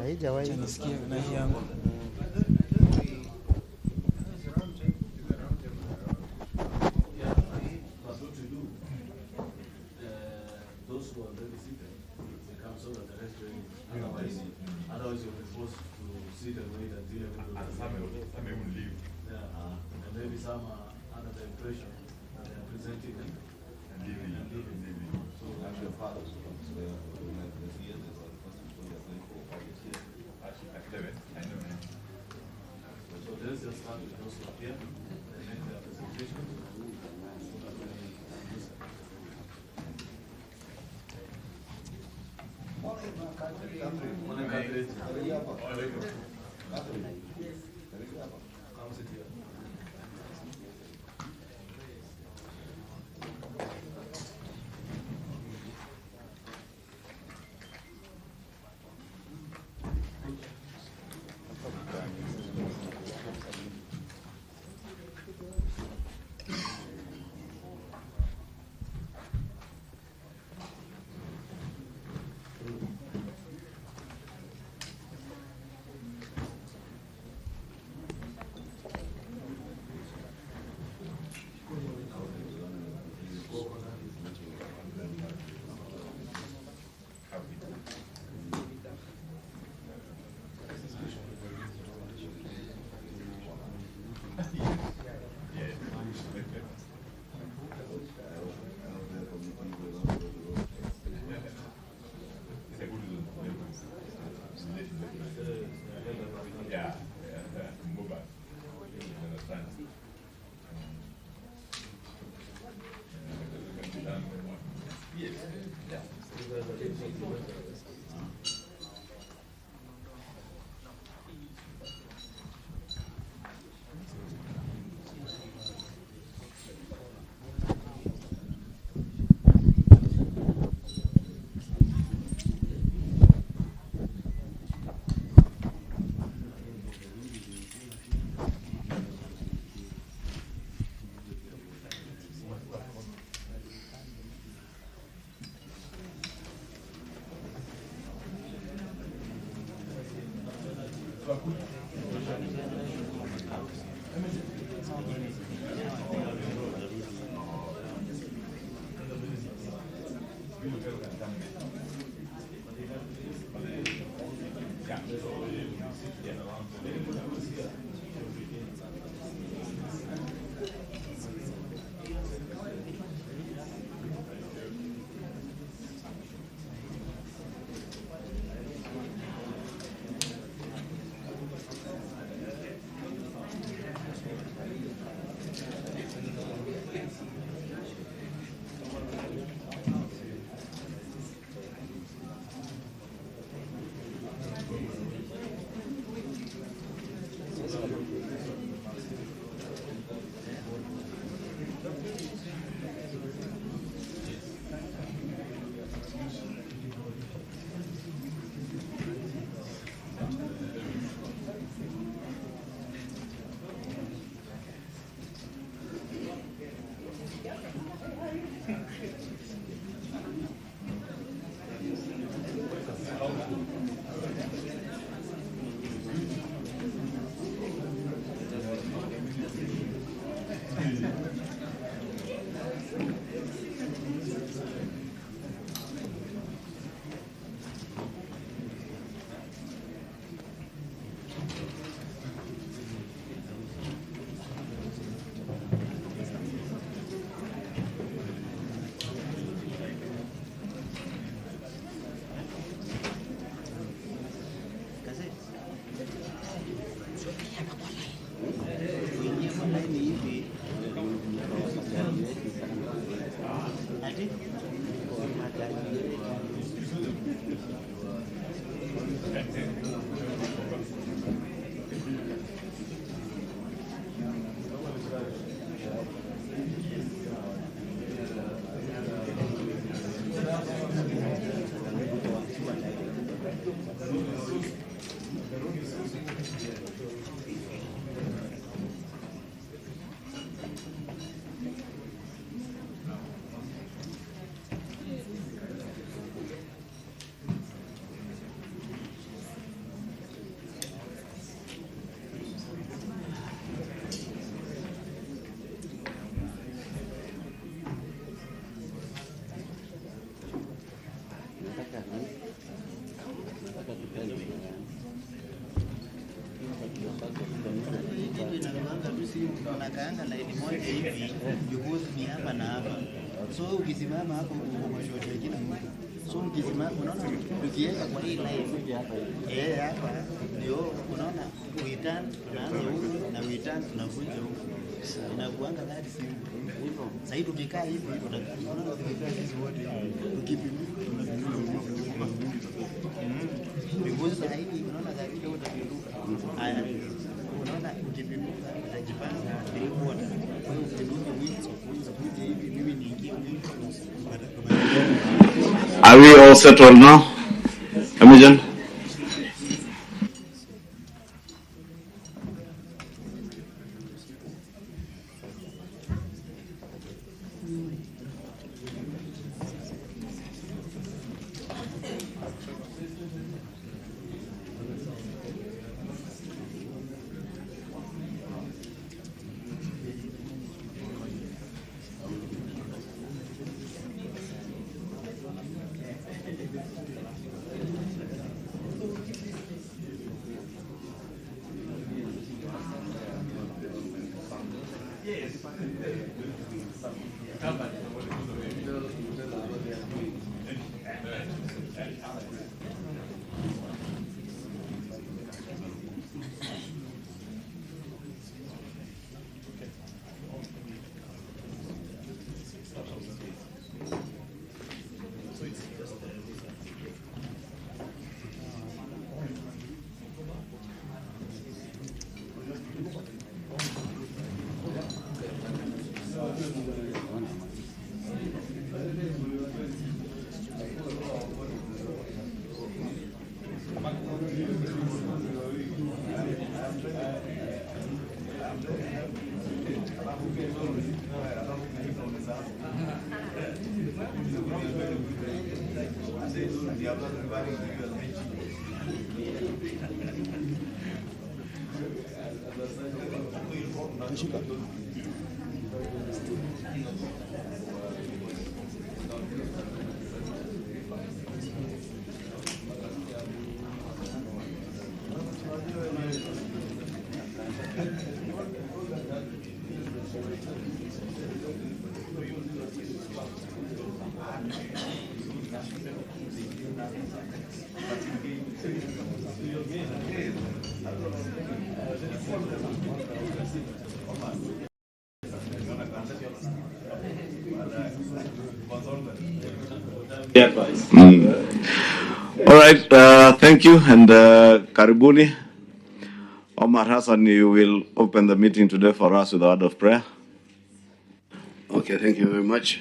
Haijawahi nisikia na hii yangu. Those who are already seated, they come so that the rest join. Otherwise you'll be forced to sit and wait until everybody will leave. And maybe some are under the impression that they are presenting and leaving. So I'm your father. So let's just start with those who are here and make their presentation. Unakaanga laini moja hivi, jukuzi ni hapa na hapa. So ukisimama hapo uko short ya kila mtu. So ukisimama unaona tukiweka kwa hii line hapa ndio unaona uitan tunaanza huko na uitan tunavuja huko. Inakuanga gari simu. Sasa hivi tukikaa hivi unaona tukikaa sisi wote tukipindua tunapindua. Because sasa hivi unaona gari ndio utapinduka. Haya. Unaona ukipinduka utajipanga ili kuona. Kwa hiyo ukipinduka hivi mimi niingie hivi. Are we all settled now? Imogen? All right, thank you, and karibuni. Omar Hassan, you will open the meeting today for us with a word of prayer. Okay, thank you very much.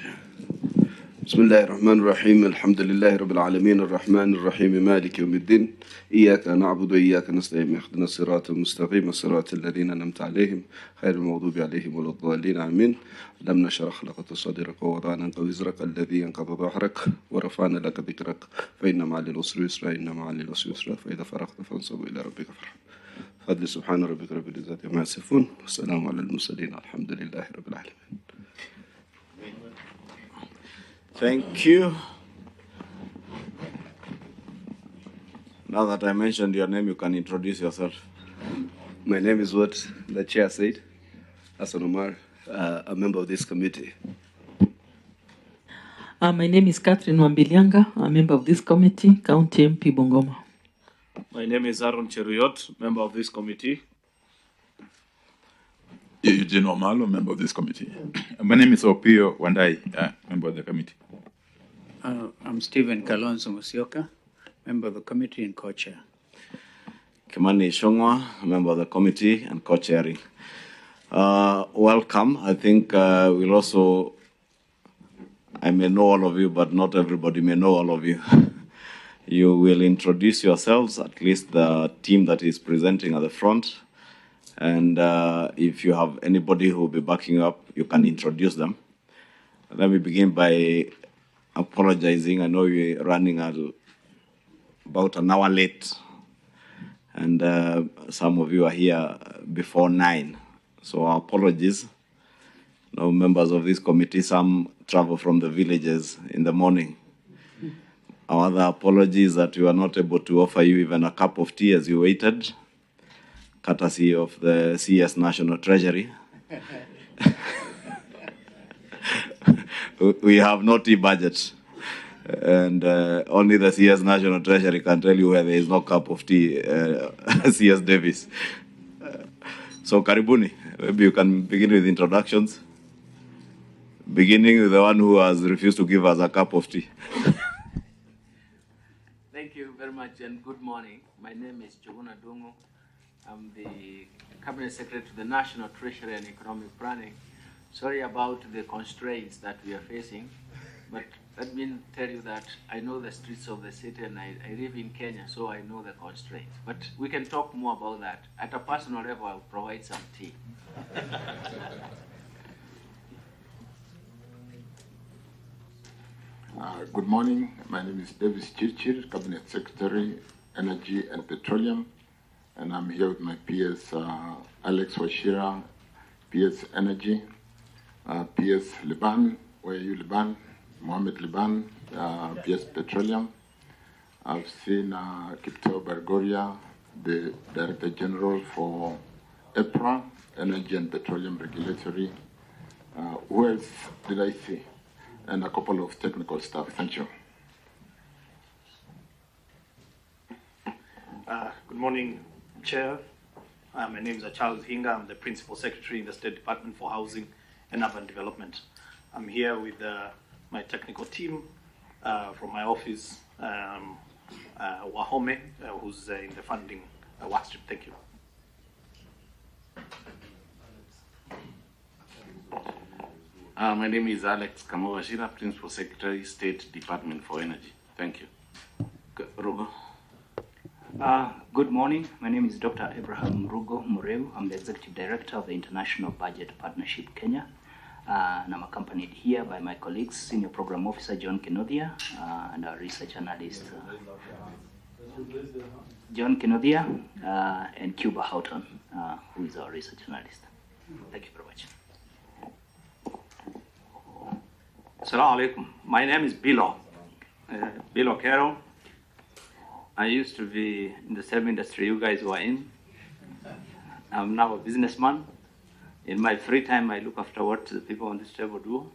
بسم الله الرحمن الرحيم الحمد لله رب العالمين الرحمن الرحيم مالك يوم الدين إياك نعبد وإياك نستعين اهدنا الصراط المستقيم صراط الذين أنعمت عليهم غير المغضوب عليهم ولا الضالين آمين. لم نشرح لك صدرك ووضعنا عنك وزرك الذي ينقض ظهرك ورفعنا لك ذكرك فإن مع العسر يسرا إن مع العسر يسرا فإذا فرغت فانصب إلى ربك فرغب. فضل سبحان ربك رب العزة عما يصفون والسلام على المرسلين الحمد لله رب العالمين. Thank you. Now that I mentioned your name, you can introduce yourself. My name is what the chair said, Hassan Omar, a member of this committee. My name is Catherine Wambilianga, a member of this committee, County MP Bungoma. My name is Aaron Cheruyot, member of this committee. Eugene Omalo, member of this committee. My name is Opio Wandai, member of the committee. I'm Stephen Kalonzo Musyoka, member of the committee and co-chair. Kimani Shongwa, member of the committee and co-chairing. Welcome. I think we'll also, I may know all of you, but not everybody may know all of you. You will introduce yourselves, at least the team that is presenting at the front. And if you have anybody who will be backing up, you can introduce them. Let me begin by apologizing. I know we're running about an hour late, and some of you are here before 9. So our apologies. Now, members of this committee, some travel from the villages in the morning. Our other apology is that we were not able to offer you even a cup of tea as you waited, courtesy of the CS National Treasury. We have no tea budget, and only the CS National Treasury can tell you where there is no cup of tea, CS Davis. So karibuni, maybe you can begin with introductions, beginning with the one who has refused to give us a cup of tea. Thank you very much and good morning. My name is Ndung'u. I'm the Cabinet Secretary to the National Treasury and Economic Planning. Sorry about the constraints that we are facing, but let me tell you that I know the streets of the city and I live in Kenya, so I know the constraints. But we can talk more about that. At a personal level, I'll provide some tea. Good morning. My name is Chirchir, Cabinet Secretary, Energy and Petroleum, and I'm here with my peers, Alex Washira, PS Energy, PS Liban, where are you Liban? Mohammed Liban, PS Petroleum. I've seen Kipto Bargoria, the Director General for EPRA, Energy and Petroleum Regulatory. Who else did I see? And a couple of technical staff. Thank you. Good morning, Chair. My name is Charles Hinga. I'm the Principal Secretary in the State Department for Housing and Urban Development. I'm here with my technical team from my office, Wahome, who's in the funding workstream. Thank you. My name is Alex Kamawashira, Principal Secretary, State Department for Energy. Thank you. Rugo. Good morning. My name is Dr. Abraham Rugo Mureu. I'm the Executive Director of the International Budget Partnership Kenya. And I'm accompanied here by my colleagues, Senior Program Officer John Kinodia and our Research Analyst John Kinodia and Cuba Houghton, who is our Research Analyst. Thank you very much. Assalamu alaikum. My name is Bilo Carroll. I used to be in the same industry you guys were in. I'm now a businessman. In my free time, I look after what the people on this table do,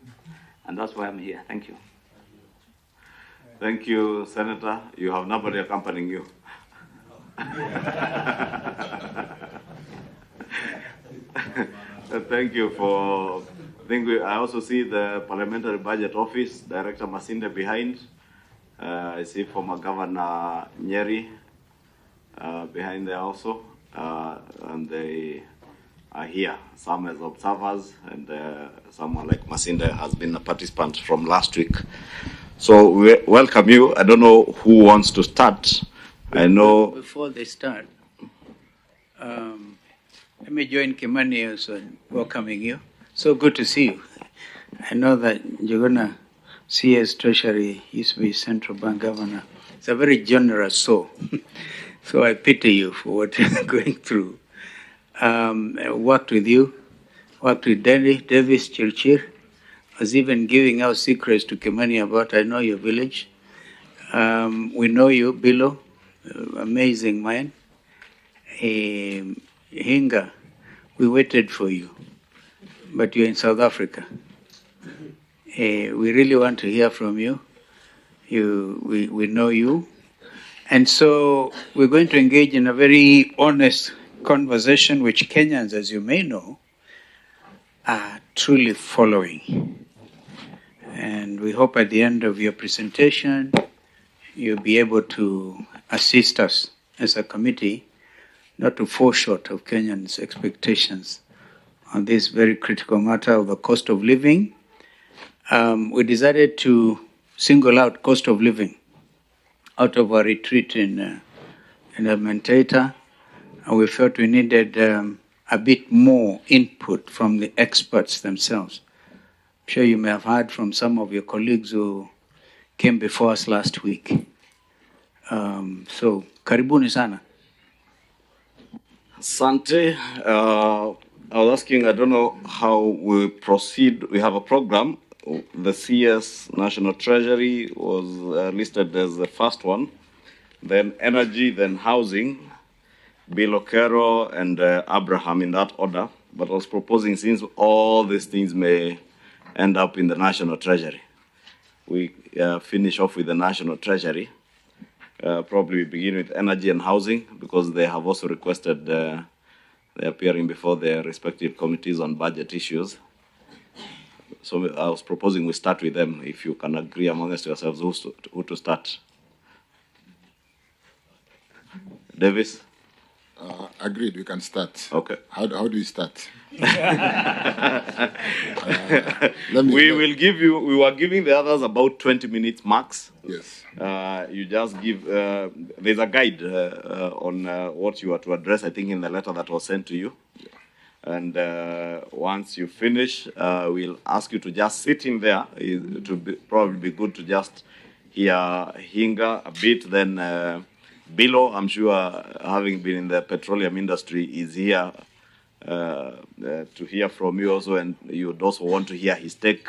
and that's why I'm here. Thank you. Thank you, Senator. You have nobody accompanying you. Thank you for... I also see the Parliamentary Budget Office, Director Masinde behind. I see former Governor Nyeri behind there also. And they are here, some as observers, and someone like Masinde has been a participant from last week. So we welcome you. I don't know who wants to start. I know... Before they start, let me join Kimani also in welcoming you. So good to see you. I know that Njuguna, CS Treasury, used to be Central Bank Governor. It's a very generous soul. So I pity you for what you're going through. I worked with you, worked with Davis, Chirchir. I was even giving out secrets to Kimani about I know your village. We know you, Bilo, amazing man. Hinga, we waited for you. But you're in South Africa. We really want to hear from you. We know you. And so we're going to engage in a very honest conversation, which Kenyans, as you may know, are truly following. And we hope at the end of your presentation, you'll be able to assist us as a committee not to fall short of Kenyans' expectations on this very critical matter of the cost of living. We decided to single out cost of living out of our retreat in Mentaita, and we felt we needed a bit more input from the experts themselves. I'm sure you may have heard from some of your colleagues who came before us last week. So, karibuni sana. Sante, I was asking, I don't know how we proceed. We have a program. the CS National Treasury was listed as the first one, then energy, then housing, Bill Okero and Abraham in that order. But I was proposing, since all these things may end up in the National Treasury, we finish off with the National Treasury. Probably we begin with energy and housing, because they have also requested, they're appearing before their respective committees on budget issues. So I was proposing we start with them, if you can agree amongst yourselves who to start. Davis? Agreed, we can start. Okay. How do we start? We were giving the others about 20 minutes max. Yes. You just give, there's a guide on what you are to address, I think, in the letter that was sent to you. Yeah. And once you finish, we'll ask you to just sit in there. It would probably be good to just hear Hinga a bit, then Bilo, I'm sure, having been in the petroleum industry, is here to hear from you also, and you would also want to hear his take,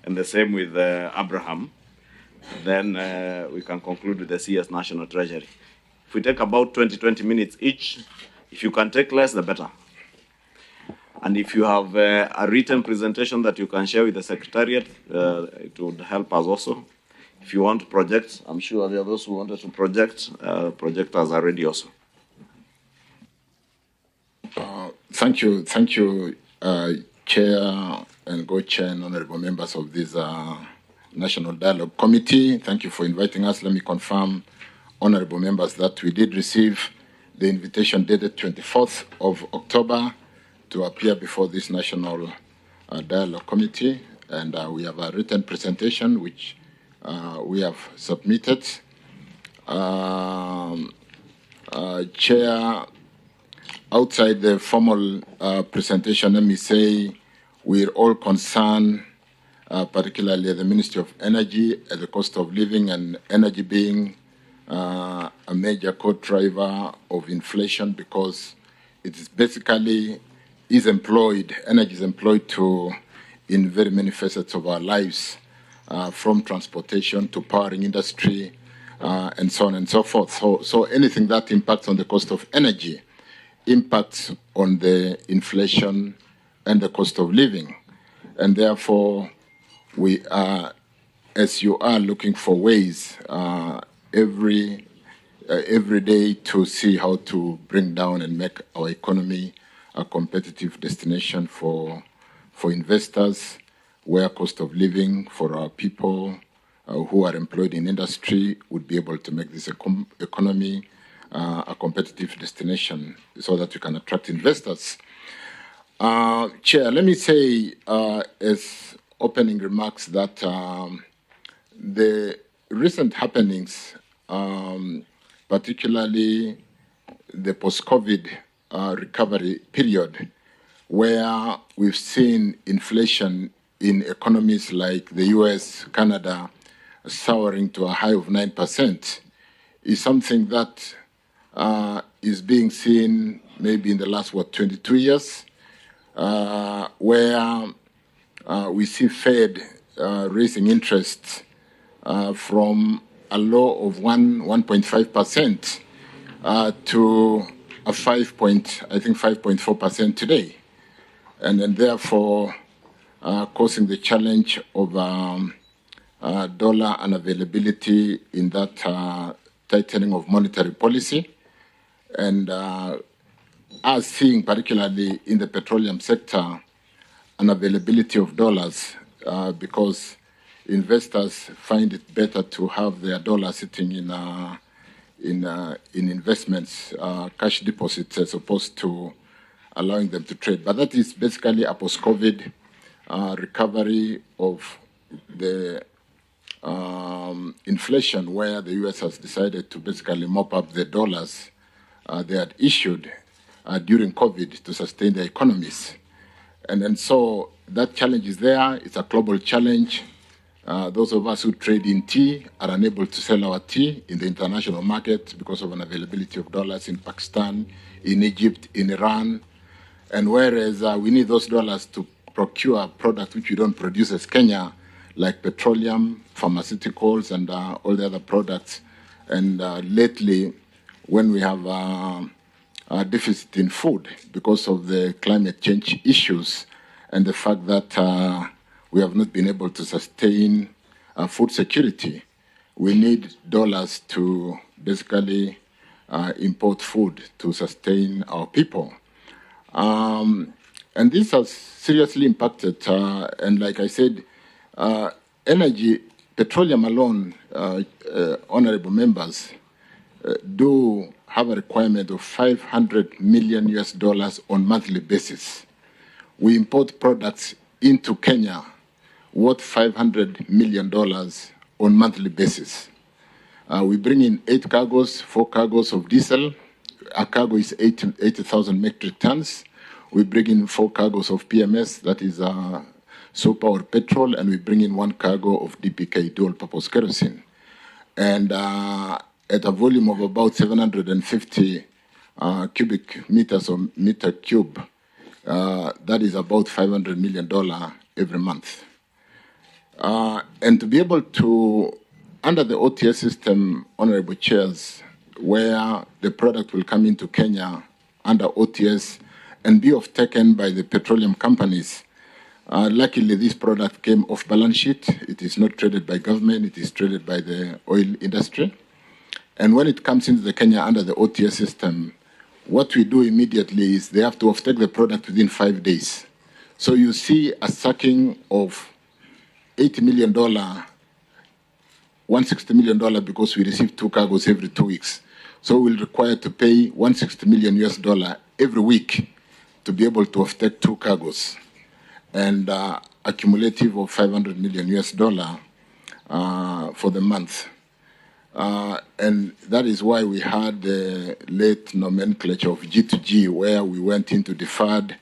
and the same with Abraham. Then we can conclude with the CS National Treasury. If we take about 20 minutes each, if you can take less, the better. And if you have a written presentation that you can share with the Secretariat, it would help us also. If you want to project, I'm sure there are those who wanted to project. Projectors are ready also. Thank you, Chair and Co-Chair and honorable members of this National Dialogue Committee. Thank you for inviting us. Let me confirm, honorable members, that we did receive the invitation dated 24th of October to appear before this National Dialogue Committee, and we have a written presentation which we have submitted. Chair, outside the formal presentation, let me say we're all concerned, particularly the Ministry of Energy, at the cost of living, and energy being a major co-driver of inflation, because it is basically energy is employed in very many facets of our lives, from transportation to powering industry, and so on and so forth. So anything that impacts on the cost of energy impacts on the inflation and the cost of living. And therefore, we are, as you are, looking for ways every day to see how to bring down and make our economy a competitive destination for investors, where cost of living for our people who are employed in industry would be able to make this economy a competitive destination so that we can attract investors. Chair, let me say as opening remarks that the recent happenings, particularly the post-COVID recovery period, where we've seen inflation in economies like the US, Canada, soaring to a high of 9%, is something that is being seen maybe in the last, 22 years, where we see Fed raising interest from a low of 1.5% to a 5.4% today, and then therefore causing the challenge of dollar unavailability in that tightening of monetary policy, and us seeing, particularly in the petroleum sector, unavailability of dollars because investors find it better to have their dollars sitting in investments, cash deposits, as opposed to allowing them to trade. But that is basically a post-COVID recovery of the inflation, where the U.S. has decided to basically mop up the dollars they had issued during COVID to sustain their economies. And so that challenge is there. It's a global challenge. Those of us who trade in tea are unable to sell our tea in the international market because of unavailability of dollars in Pakistan, in Egypt, in Iran. And whereas we need those dollars to procure products which we don't produce as Kenya, like petroleum, pharmaceuticals, and all the other products. And lately, when we have a deficit in food because of the climate change issues and the fact that we have not been able to sustain food security, we need dollars to basically import food to sustain our people. And this has seriously impacted, and like I said, energy, petroleum alone, honorable members, do have a requirement of $500 million on monthly basis. We import products into Kenya worth $500 million on monthly basis. We bring in 8 cargoes, 4 cargoes of diesel. A cargo is 80,000 metric tons. We bring in 4 cargoes of PMS, that is so-powered petrol, and we bring in 1 cargo of DPK, dual-purpose kerosene. And at a volume of about 750 cubic meters or meter cube, that is about $500 million every month. And to be able to, under the OTS system, honorable chairs, where the product will come into Kenya under OTS and be off-taken by the petroleum companies, luckily this product came off balance sheet. It is not traded by government, it is traded by the oil industry. And when it comes into the Kenya under the OTS system, what we do immediately is they have to off-take the product within 5 days. So you see a sacking of $80 million, $160 million because we receive 2 cargoes every 2 weeks. So we'll require to pay $160 million every week to be able to off-take 2 cargoes, and a cumulative of $500 million for the month. And that is why we had the late nomenclature of G2G, where we went into deferred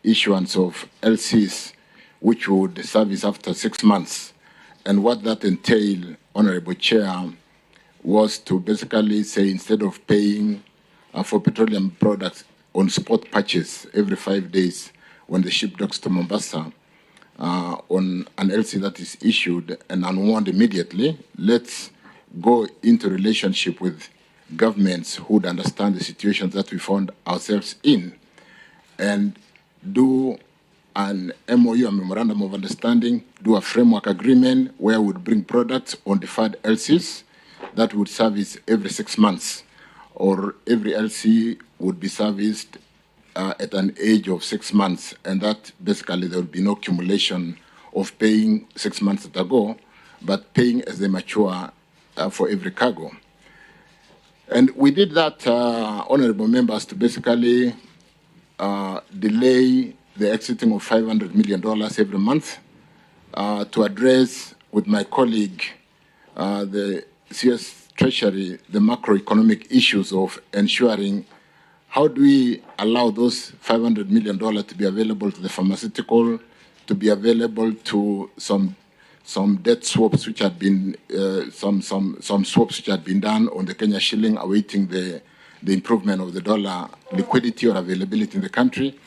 issuance of LCs, which would service after 6 months. And what that entailed, Honorable Chair, was to basically say instead of paying for petroleum products on spot purchase every 5 days when the ship docks to Mombasa, on an LC that is issued and unwound immediately, let's go into relationship with governments who would understand the situations that we found ourselves in and do an MOU, a memorandum of understanding, do a framework agreement where we would bring products on deferred LCs that would service every 6 months, or every LC would be serviced at an age of 6 months, and that basically there would be no accumulation of paying 6 months at a go, but paying as they mature for every cargo. And we did that, honorable members, to basically delay the exiting of $500 million every month, to address with my colleague, the CS Treasury, the macroeconomic issues of ensuring how do we allow those $500 million to be available to the pharmaceutical, to be available to some debt swaps which had been, some swaps which had been done on the Kenya shilling, awaiting the improvement of the dollar liquidity or availability in the country.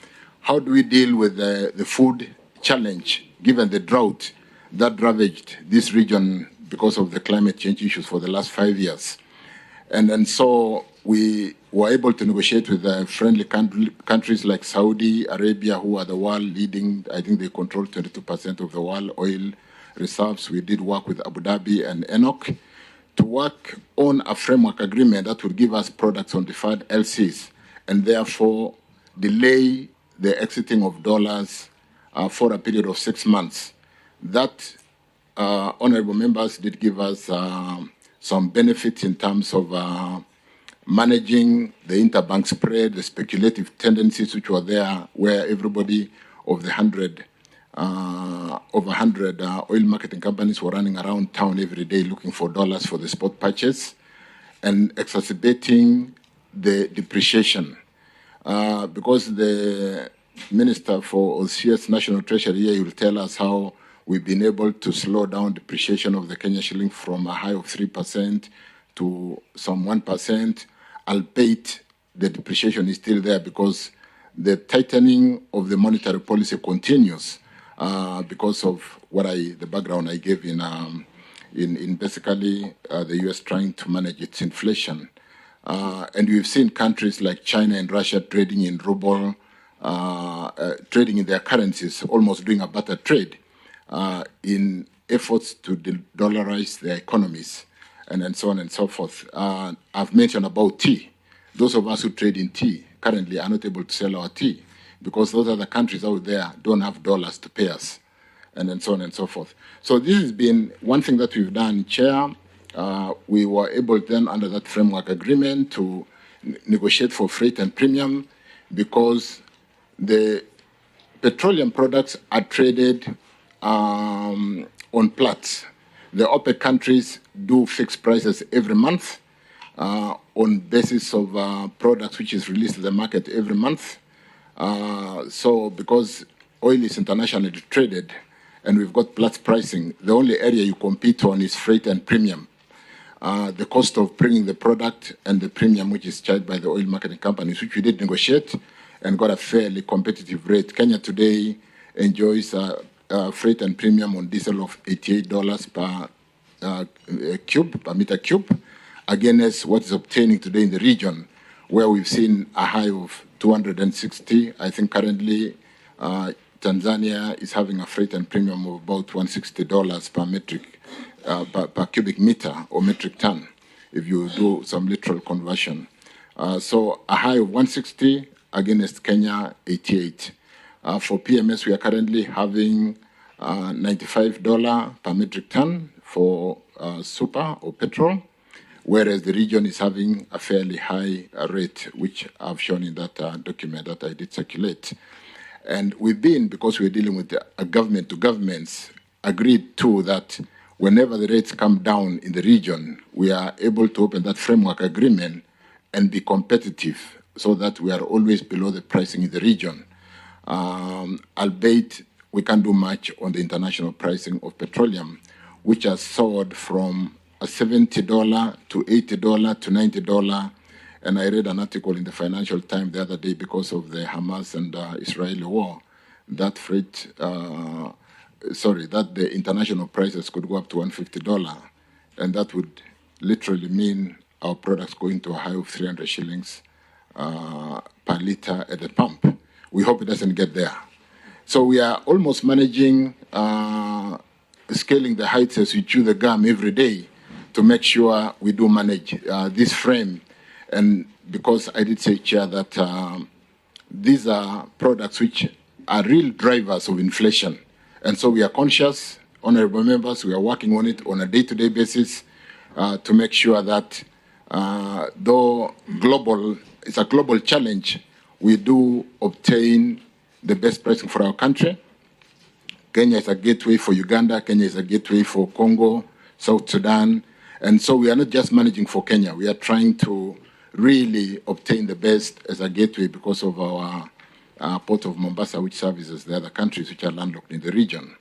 How do we deal with the food challenge, given the drought that ravaged this region because of the climate change issues for the last 5 years? And so we were able to negotiate with friendly countries like Saudi Arabia, who are the world leading, I think they control 22% of the world oil reserves. We did work with Abu Dhabi and ENOC to work on a framework agreement that would give us products on deferred LCs and therefore delay the exiting of dollars for a period of 6 months. That, honorable members, did give us some benefits in terms of managing the interbank spread, the speculative tendencies which were there, where everybody of the over 100 oil marketing companies were running around town every day looking for dollars for the spot purchase, and exacerbating the depreciation. Because the Minister for CS National Treasury here will tell us how we've been able to slow down depreciation of the Kenya shilling from a high of 3% to some 1%, albeit the depreciation is still there because the tightening of the monetary policy continues. because of the background I gave in basically the U.S. trying to manage its inflation. And we've seen countries like China and Russia trading in ruble, trading in their currencies, almost doing a barter trade in efforts to dollarize their economies, and so on and so forth. I've mentioned about tea. Those of us who trade in tea currently are not able to sell our tea because those other countries out there don't have dollars to pay us, and so on and so forth. So this has been one thing that we've done, Chair. We were able then, under that framework agreement, to negotiate for freight and premium because the petroleum products are traded on Platts. The OPEC countries do fixed prices every month on basis of products which is released to the market every month. So because oil is internationally traded and we've got Platts pricing, the only area you compete on is freight and premium. The cost of bringing the product and the premium which is charged by the oil marketing companies, which we did negotiate and got a fairly competitive rate. Kenya today enjoys freight and premium on diesel of $88 per meter cube, against what is obtaining today in the region, where we've seen a high of 260. I think currently Tanzania is having a freight and premium of about $160 per cubic meter or metric ton, if you do some literal conversion. So a high of 160 against Kenya 88. For PMS, we are currently having $95 per metric ton for super or petrol, whereas the region is having a fairly high rate, which I've shown in that document that I did circulate. And we've been, because we're dealing with a government to governments, agreed to that whenever the rates come down in the region, we are able to open that framework agreement and be competitive so that we are always below the pricing in the region. Albeit we can't do much on the international pricing of petroleum, which has soared from a $70 to $80 to $90. And I read an article in the Financial Times the other day because of the Hamas and Israeli war, that that the international prices could go up to $150. And that would literally mean our products going to a high of 300 shillings per liter at the pump. We hope it doesn't get there. So we are almost managing scaling the heights as we chew the gum every day to make sure we do manage this frame. And because I did say, Chair, that these are products which are real drivers of inflation. And so we are conscious, honorable members, we are working on it on a day-to-day basis to make sure that though it's a global challenge, we do obtain the best pricing for our country. Kenya is a gateway for Uganda, Kenya is a gateway for Congo, South Sudan. And so we are not just managing for Kenya, we are trying to really obtain the best as a gateway because of our port of Mombasa, which services the other countries which are landlocked in the region.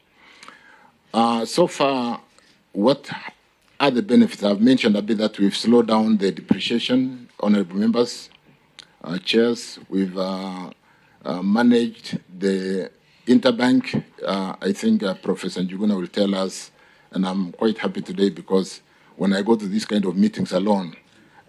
So far, what are the benefits? I've mentioned a bit that we've slowed down the depreciation, honorable members, chairs. We've managed the interbank. I think Professor Njuguna will tell us, and I'm quite happy today because when I go to these kind of meetings alone,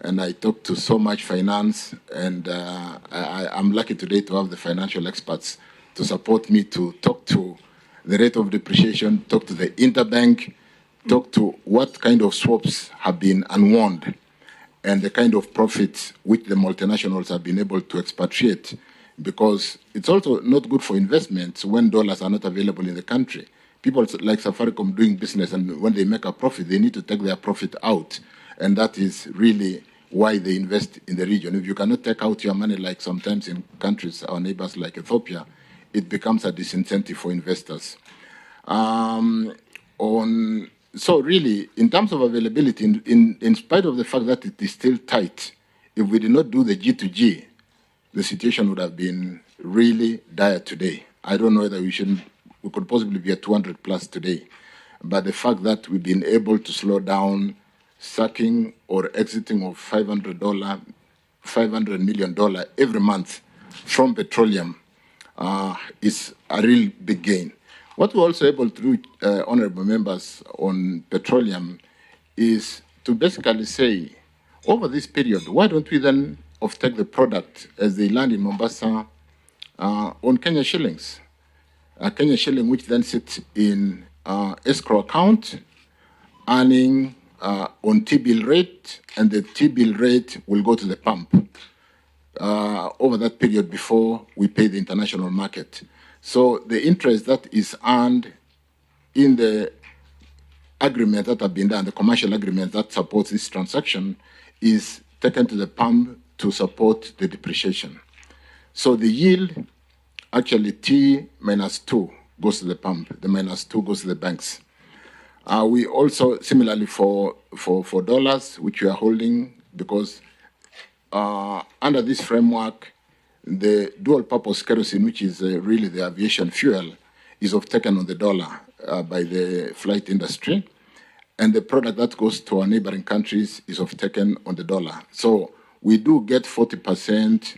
and I talk to so much finance, and I'm lucky today to have the financial experts to support me to talk to the rate of depreciation, talk to the interbank, talk to what kind of swaps have been unwound, and the kind of profits which the multinationals have been able to expatriate, because it's also not good for investments when dollars are not available in the country. People like Safaricom doing business, and when they make a profit, they need to take their profit out. And that is really why they invest in the region. If you cannot take out your money, like sometimes in countries, our neighbors like Ethiopia, it becomes a disincentive for investors. So really, in terms of availability, in spite of the fact that it is still tight, if we did not do the G2G, the situation would have been really dire today. I don't know whether we could possibly be at 200 plus today. But the fact that we've been able to slow down sucking or exiting of $500 million every month from petroleum is a real big gain. What we're also able to do, honorable members, on petroleum is to basically say, over this period, why don't we then offtake the product as they land in Mombasa on Kenya shillings? Kenya shilling, which then sits in escrow account, earning on T-bill rate, and the T-bill rate will go to the pump over that period before we pay the international market. So the interest that is earned in the agreement that have been done, the commercial agreement that supports this transaction, is taken to the pump to support the depreciation. So the yield, actually T minus 2 goes to the pump, the minus 2 goes to the banks. We also, similarly for dollars, which we are holding, because under this framework, the dual purpose kerosene, which is really the aviation fuel, is taken on the dollar by the flight industry. And the product that goes to our neighboring countries is taken on the dollar. So we do get 40%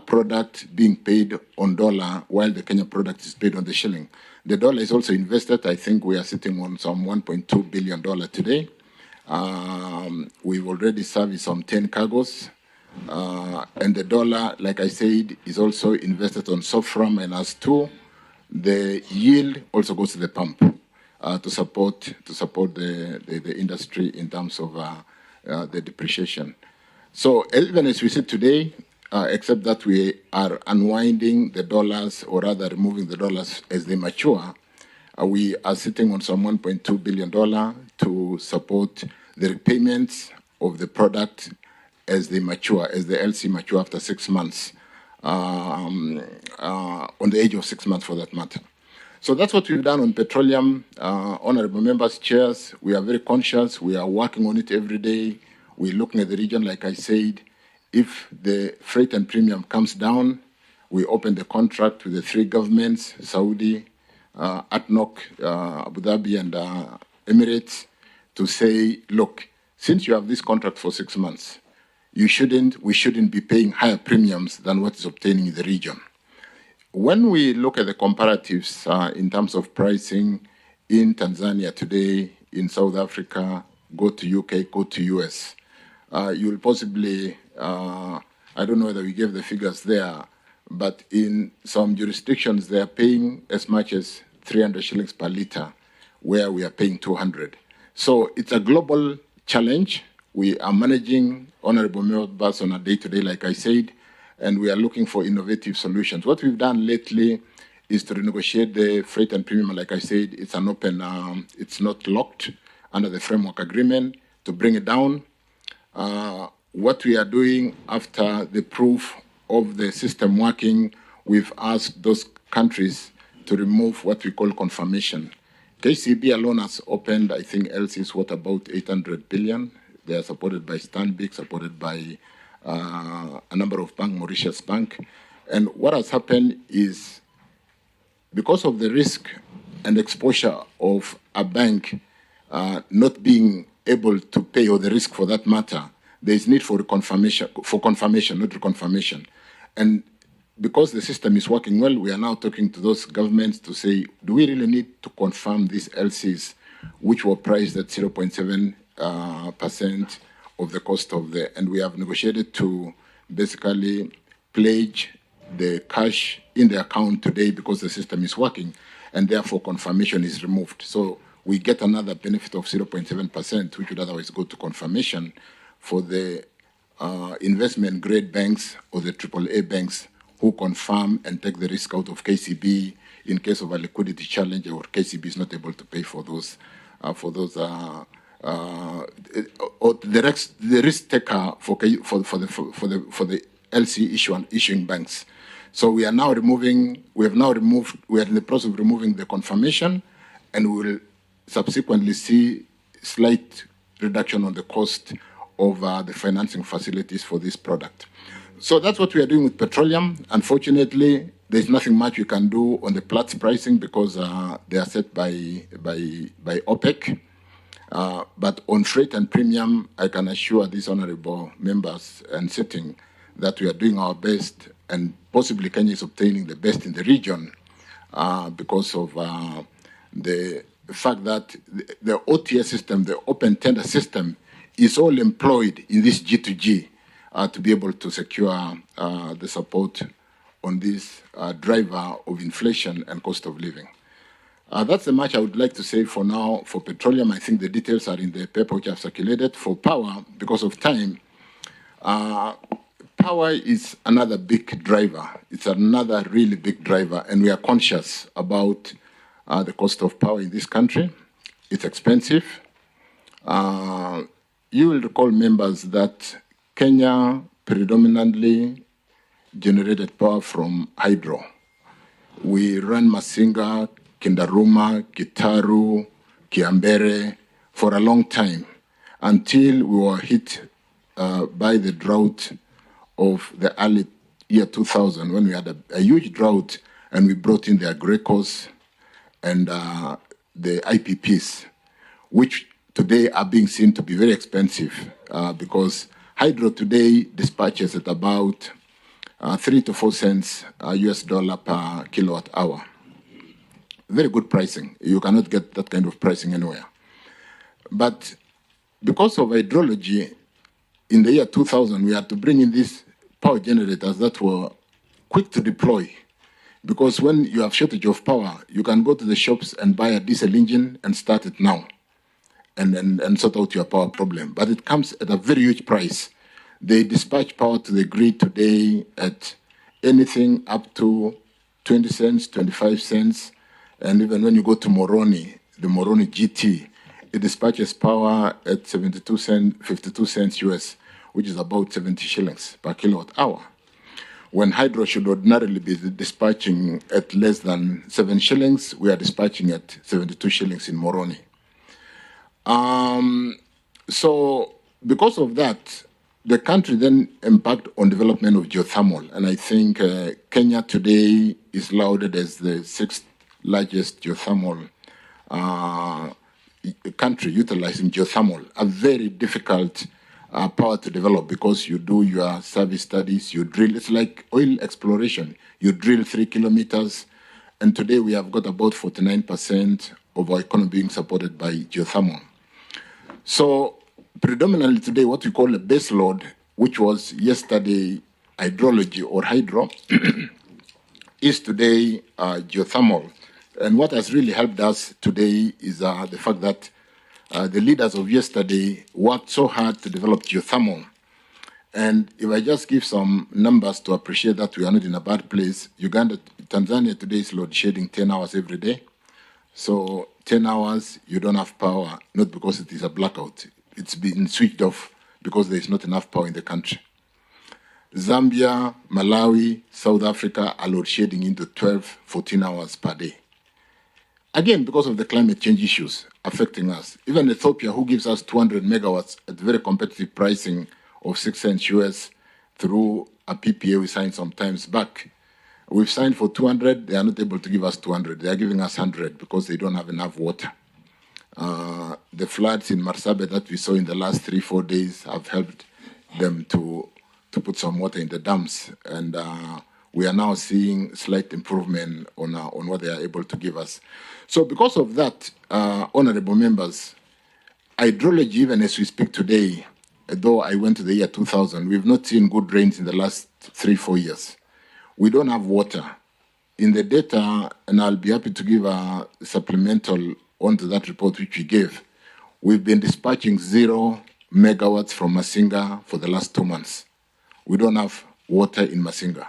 product being paid on dollar, while the Kenya product is paid on the shilling. The dollar is also invested. I think we are sitting on some $1.2 billion today. We've already serviced some 10 cargoes. And the dollar, like I said, is also invested on SOFR minus 2. The yield also goes to the pump to support the industry in terms of the depreciation. So even as we sit today, except that we are unwinding the dollars, or rather removing the dollars as they mature, we are sitting on some $1.2 billion to support the repayments of the product as they mature, as the LC mature after 6 months, on the age of 6 months for that matter. So that's what we've done on petroleum. Honorable members, chairs, we are very conscious. We are working on it every day. We're looking at the region, like I said. If the freight and premium comes down, we open the contract with the 3 governments, Saudi, ADNOC, Abu Dhabi, and Emirates, to say, look, since you have this contract for 6 months, we shouldn't be paying higher premiums than what is obtaining in the region. When we look at the comparatives in terms of pricing in Tanzania today, in South Africa, go to UK, go to US, you'll possibly, I don't know whether we gave the figures there, but in some jurisdictions, they are paying as much as 300 shillings per litre, where we are paying 200. So it's a global challenge. We are managing, honorable members, on a day-to-day, like I said, and we are looking for innovative solutions. What we've done lately is to renegotiate the freight and premium. Like I said, it's an open, it's not locked under the framework agreement, to bring it down. What we are doing after the proof of the system working, we've asked those countries to remove what we call confirmation. KCB alone has opened, I think, LC's worth about 800 billion. They are supported by Stanbic, supported by a number of banks, Mauritius Bank. And what has happened is, because of the risk and exposure of a bank not being able to pay, or the risk for that matter, there is need for confirmation, not reconfirmation. And because the system is working well, we are now talking to those governments to say, do we really need to confirm these LCs, which were priced at 0.7% of the cost of the, and we have negotiated to basically pledge the cash in the account today because the system is working, and therefore confirmation is removed. So we get another benefit of 0.7%, which would otherwise go to confirmation for the investment grade banks or the AAA banks who confirm and take the risk out of KCB in case of a liquidity challenge, or KCB is not able to pay for those or the risk taker for the LC issuing banks. So we are now removing. We are in the process of removing the confirmation, and we will subsequently see slight reduction on the cost of the financing facilities for this product. So that's what we are doing with petroleum. Unfortunately, there's nothing much we can do on the Platts pricing because they are set by OPEC. But on freight and premium, I can assure these honorable members and sitting that we are doing our best, and possibly Kenya is obtaining the best in the region because of the fact that the OTA system, the open tender system, is all employed in this G2G to be able to secure the support on this driver of inflation and cost of living. That's the much I would like to say for now. For petroleum, I think the details are in the paper which I've circulated. For power, because of time, power is another big driver. It's another really big driver, and we are conscious about the cost of power in this country. It's expensive. You will recall, members, that Kenya predominantly generated power from hydro. We ran Masinga, Kindaruma, Gitaru, Kiambere for a long time until we were hit by the drought of the early year 2000, when we had a huge drought and we brought in the Agrecos and the IPPs, which today are being seen to be very expensive because hydro today dispatches at about 3 to 4 cents US dollar per kilowatt hour. Very good pricing. You cannot get that kind of pricing anywhere. But because of hydrology, in the year 2000, we had to bring in these power generators that were quick to deploy. Because when you have shortage of power, you can go to the shops and buy a diesel engine and start it now and sort out your power problem. But it comes at a very huge price. They dispatch power to the grid today at anything up to 20 cents, 25 cents. And even when you go to Moroni, the Moroni GT, it dispatches power at 72 cents, 52 cents US, which is about 70 shillings per kilowatt hour. When hydro should ordinarily be dispatching at less than 7 shillings, we are dispatching at 72 shillings in Moroni. So because of that, the country then embarked on development of geothermal. And I think Kenya today is lauded as the 6th largest geothermal country utilizing geothermal, a very difficult power to develop because you do your service studies, you drill. It's like oil exploration. You drill 3 kilometers, and today we have got about 49% of our economy being supported by geothermal. So predominantly today, what we call a base load, which was yesterday hydrology or hydro, is today geothermal. And what has really helped us today is the fact that the leaders of yesterday worked so hard to develop geothermal. And if I just give some numbers to appreciate that we are not in a bad place, Tanzania today is load shedding 10 hours every day. So 10 hours, you don't have power, not because it is a blackout. It's been switched off because there is not enough power in the country. Zambia, Malawi, South Africa are load shedding into 12, 14 hours per day. Again, because of the climate change issues affecting us. Even Ethiopia, who gives us 200 megawatts at very competitive pricing of 6 cents US through a PPA we signed some times back. We've signed for 200, they are not able to give us 200. They are giving us 100 because they don't have enough water. The floods in Marsabit that we saw in the last 3-4 days have helped them to put some water in the dams. And we are now seeing slight improvement on what they are able to give us. So because of that, honorable members, hydrology, even as we speak today, though I went to the year 2000, we've not seen good rains in the last 3-4 years. We don't have water. In the data, and I'll be happy to give a supplemental onto that report which we gave, we've been dispatching 0 megawatts from Masinga for the last 2 months. We don't have water in Masinga.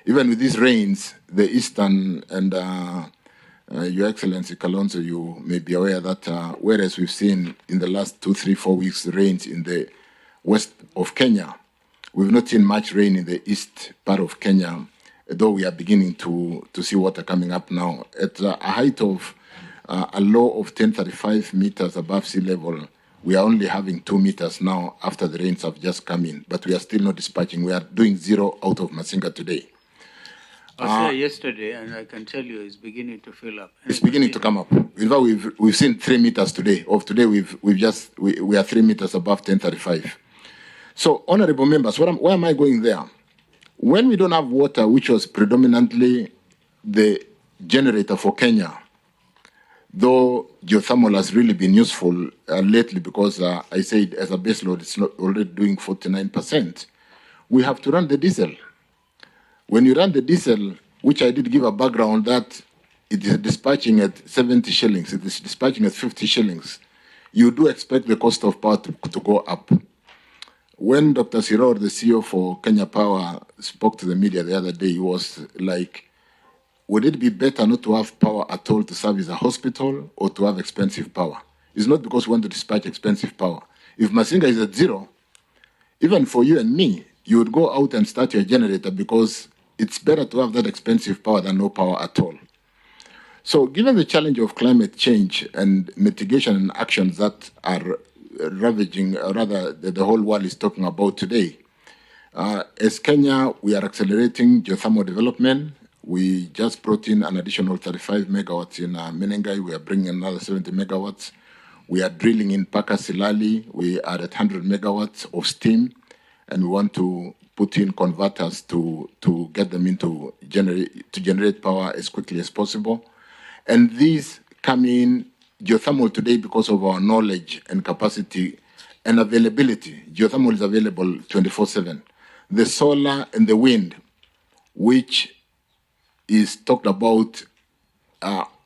Even with these rains, the eastern and Your Excellency Kalonzo, you may be aware that whereas we've seen in the last 2, 3, 4 weeks rains in the west of Kenya, we've not seen much rain in the east part of Kenya, though we are beginning to see water coming up now. At a height of a low of 1035 meters above sea level, we are only having 2 meters now after the rains have just come in, but we are still not dispatching. We are doing 0 out of Masinga today. I was there yesterday, and I can tell you it's beginning to fill up. It's beginning to come up. In fact, we've seen 3 meters today. Of today, we are 3 meters above 1035. So, honorable members, why am I going there? When we don't have water, which was predominantly the generator for Kenya, though geothermal has really been useful lately because I said as a base load it's not already doing 49%, we have to run the diesel. When you run the diesel, which I did give a background that it is dispatching at 70 shillings, it is dispatching at 50 shillings, you do expect the cost of power to go up. When Dr. Siror, the CEO for Kenya Power, spoke to the media the other day, he was like, would it be better not to have power at all to serve as a hospital or to have expensive power? It's not because we want to dispatch expensive power. If Masinga is at zero, even for you and me, you would go out and start your generator because it's better to have that expensive power than no power at all. So given the challenge of climate change and mitigation and actions that are ravaging, rather the whole world is talking about today, as Kenya, we are accelerating geothermal development. We just brought in an additional 35 megawatts in Menengai. We are bringing another 70 megawatts. We are drilling in Paka Silali. We are at 100 megawatts of steam, and we want to put in converters to get them into generate power as quickly as possible. And these come in geothermal today because of our knowledge and capacity and availability. Geothermal is available 24/7. The solar and the wind, which is talked about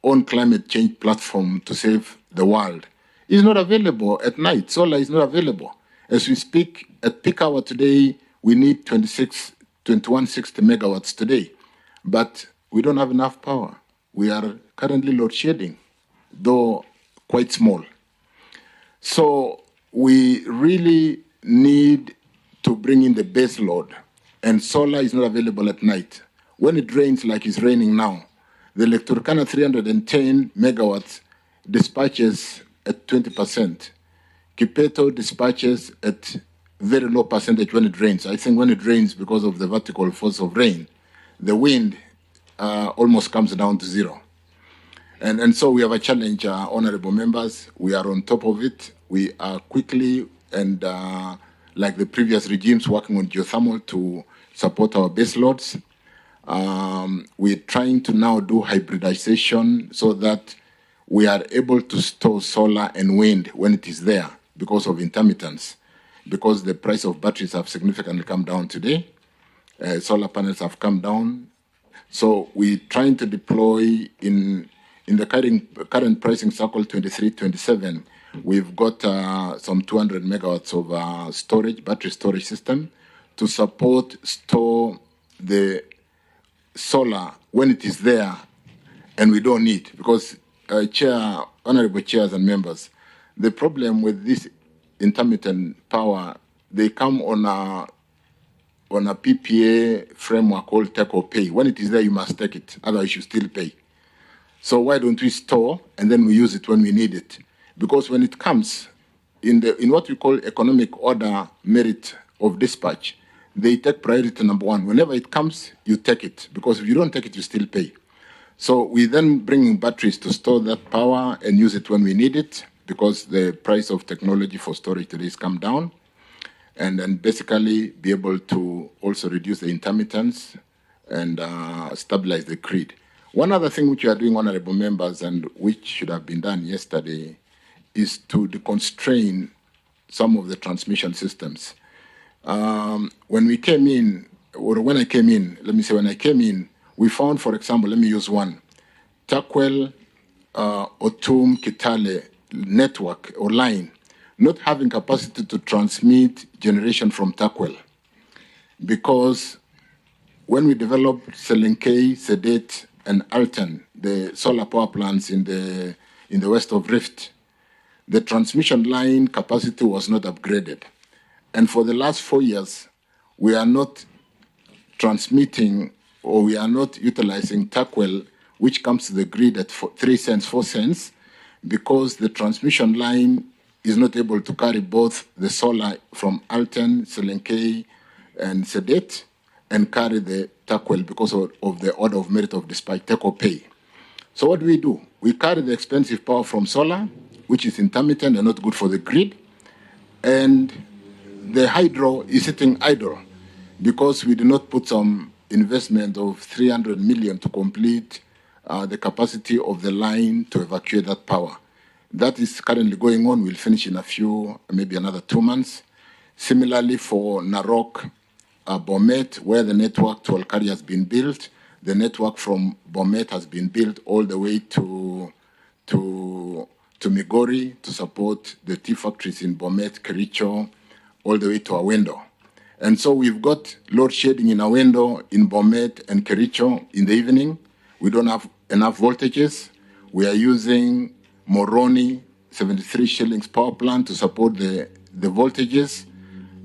on climate change platform to save the world, is not available at night. Solar is not available. As we speak, at peak hour today, we need 2160 megawatts today, but we don't have enough power. We are currently load shedding, though quite small. So we really need to bring in the base load, and solar is not available at night. When it rains like it's raining now, the Electrocana 310 megawatts dispatches at 20%. Kipeto dispatches at very low percentage when it rains. I think when it rains, because of the vertical force of rain, the wind almost comes down to zero. And so we have a challenge, honorable members. We are on top of it. We are quickly and like the previous regimes working on geothermal to support our base loads. We're trying to now do hybridization so that we are able to store solar and wind when it is there because of intermittence, because the price of batteries have significantly come down today. Solar panels have come down. So we're trying to deploy in the current pricing cycle 23-27, we've got some 200 megawatts of storage, battery storage system to store the solar when it is there and we don't need. Because, honorable chairs and members, the problem with this intermittent power, they come on a PPA framework called take or pay. When it is there, you must take it, otherwise you still pay. So why don't we store and then we use it when we need it? Because when it comes in what we call economic order merit of dispatch, they take priority number one. Whenever it comes, you take it, because if you don't take it, you still pay. So we then bring in batteries to store that power and use it when we need it, because the price of technology for storage today has come down, and then basically be able to also reduce the intermittence and stabilize the grid. One other thing which we are doing, honorable members, and which should have been done yesterday, is to deconstrain some of the transmission systems. When we came in, or when I came in, let me say when I came in, we found, for example, let me use one, Takwel, Otum, Kitale network or line, not having capacity to transmit generation from Takwel. Because when we developed Selenkei, Sedet, and Alton, the solar power plants in the west of Rift, the transmission line capacity was not upgraded. And for the last 4 years, we are not transmitting, or we are not utilizing Takwel, which comes to the grid at 3 cents, 4 cents, because the transmission line is not able to carry both the solar from Alton, Selenkei, and Sedet, and carry the Takwel because of the order of merit of dispatch, take or pay. So what do? We carry the expensive power from solar, which is intermittent and not good for the grid, and the hydro is sitting idle because we did not put some investment of 300 million to complete the capacity of the line to evacuate that power. That is currently going on. We'll finish in a few, maybe another 2 months. Similarly, for Narok, Bomet, where the network to Olkaria has been built, the network from Bomet has been built all the way to Migori to support the tea factories in Bomet, Chirchir, all the way to Awendo. And so we've got load shedding in Awendo, in Bomet, and Chirchir in the evening. We don't have enough voltages. We are using Moroni 73 shillings power plant to support the voltages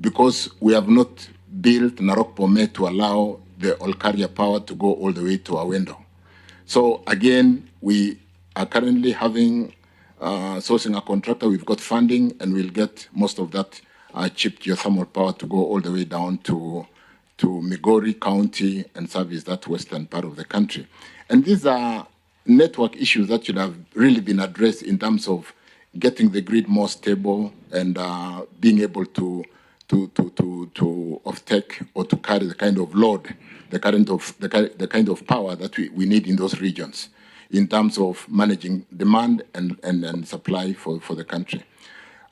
because we have not built Narok Bomet to allow the Olkaria power to go all the way to Awendo. So again, we are currently having sourcing a contractor. We've got funding, and we'll get most of that cheap geothermal power to go all the way down to Migori County and service that western part of the country. And these are network issues that should have really been addressed in terms of getting the grid more stable and being able to offtake or to carry the kind of load, the kind of power that we need in those regions in terms of managing demand and supply for the country.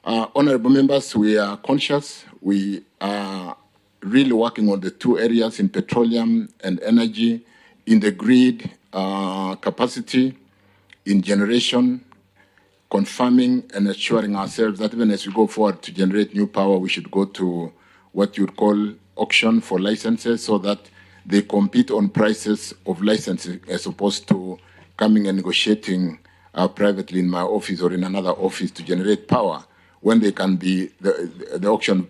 Honorable members, we are conscious. We are really working on the two areas in petroleum and energy, in the grid capacity, in generation, confirming and assuring ourselves that even as we go forward to generate new power, we should go to what you would call auction for licenses so that they compete on prices of licenses as opposed to coming and negotiating privately in my office or in another office to generate power when they can be, the auction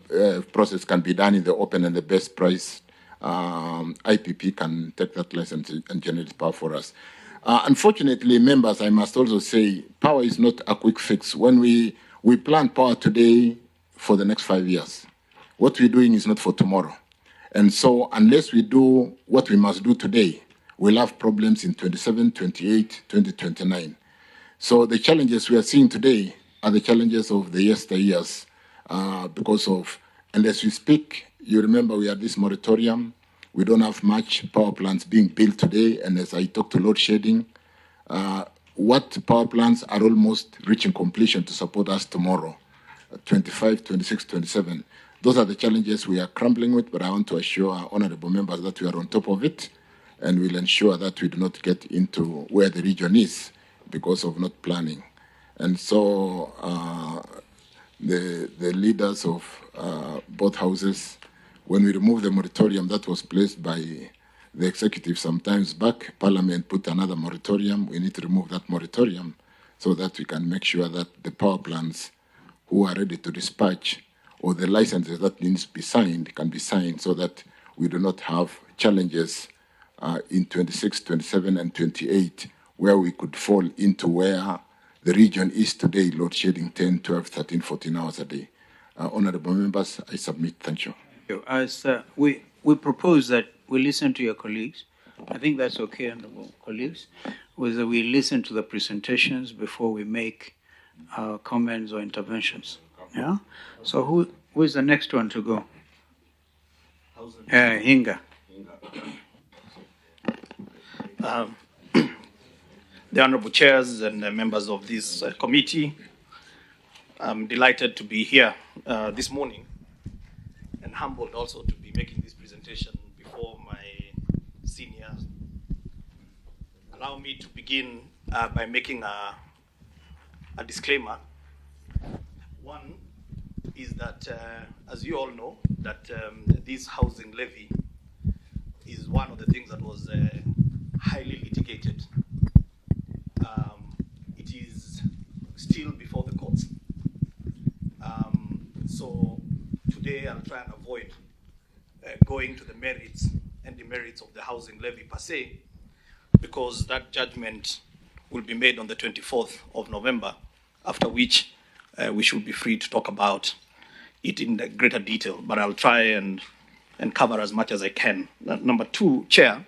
process can be done in the open and the best price IPP can take that license and generate power for us. Unfortunately, members, I must also say, power is not a quick fix. When we plan power today for the next 5 years, what we're doing is not for tomorrow. And so unless we do what we must do today, we'll have problems in 27, 28, 2029. So the challenges we are seeing today are the challenges of the yesteryears because of, and as we speak, you remember we had this moratorium. We don't have much power plants being built today, and as I talk to load shedding, what power plants are almost reaching completion to support us tomorrow, 25, 26, 27. Those are the challenges we are crumbling with, but I want to assure our honorable members that we are on top of it, and we'll ensure that we do not get into where the region is because of not planning. And so the leaders of both houses, when we removed the moratorium that was placed by the executive sometimes back, Parliament put another moratorium. We need to remove that moratorium so that we can make sure that the power plants who are ready to dispatch or the licenses that needs to be signed can be signed so that we do not have challenges in 26, 27, and 28 where we could fall into where the region is today, load shedding 10, 12, 13, 14 hours a day. Honorable members, I submit. Thank you. As we propose that we listen to your colleagues, I think that's okay, honorable colleagues, whether we listen to the presentations before we make comments or interventions. Yeah? So who is the next one to go? Hinga. The honorable chairs and members of this committee, I'm delighted to be here this morning and humbled also to be making this presentation before my seniors. Allow me to begin by making a disclaimer. One is that, as you all know, that this housing levy is one of the things that was highly litigated. It is still before the courts. So today I'll try and avoid going to the merits and demerits of the housing levy per se, because that judgment will be made on the 24th of November, after which we should be free to talk about it in greater detail, but I'll try and cover as much as I can. Number two, Chair,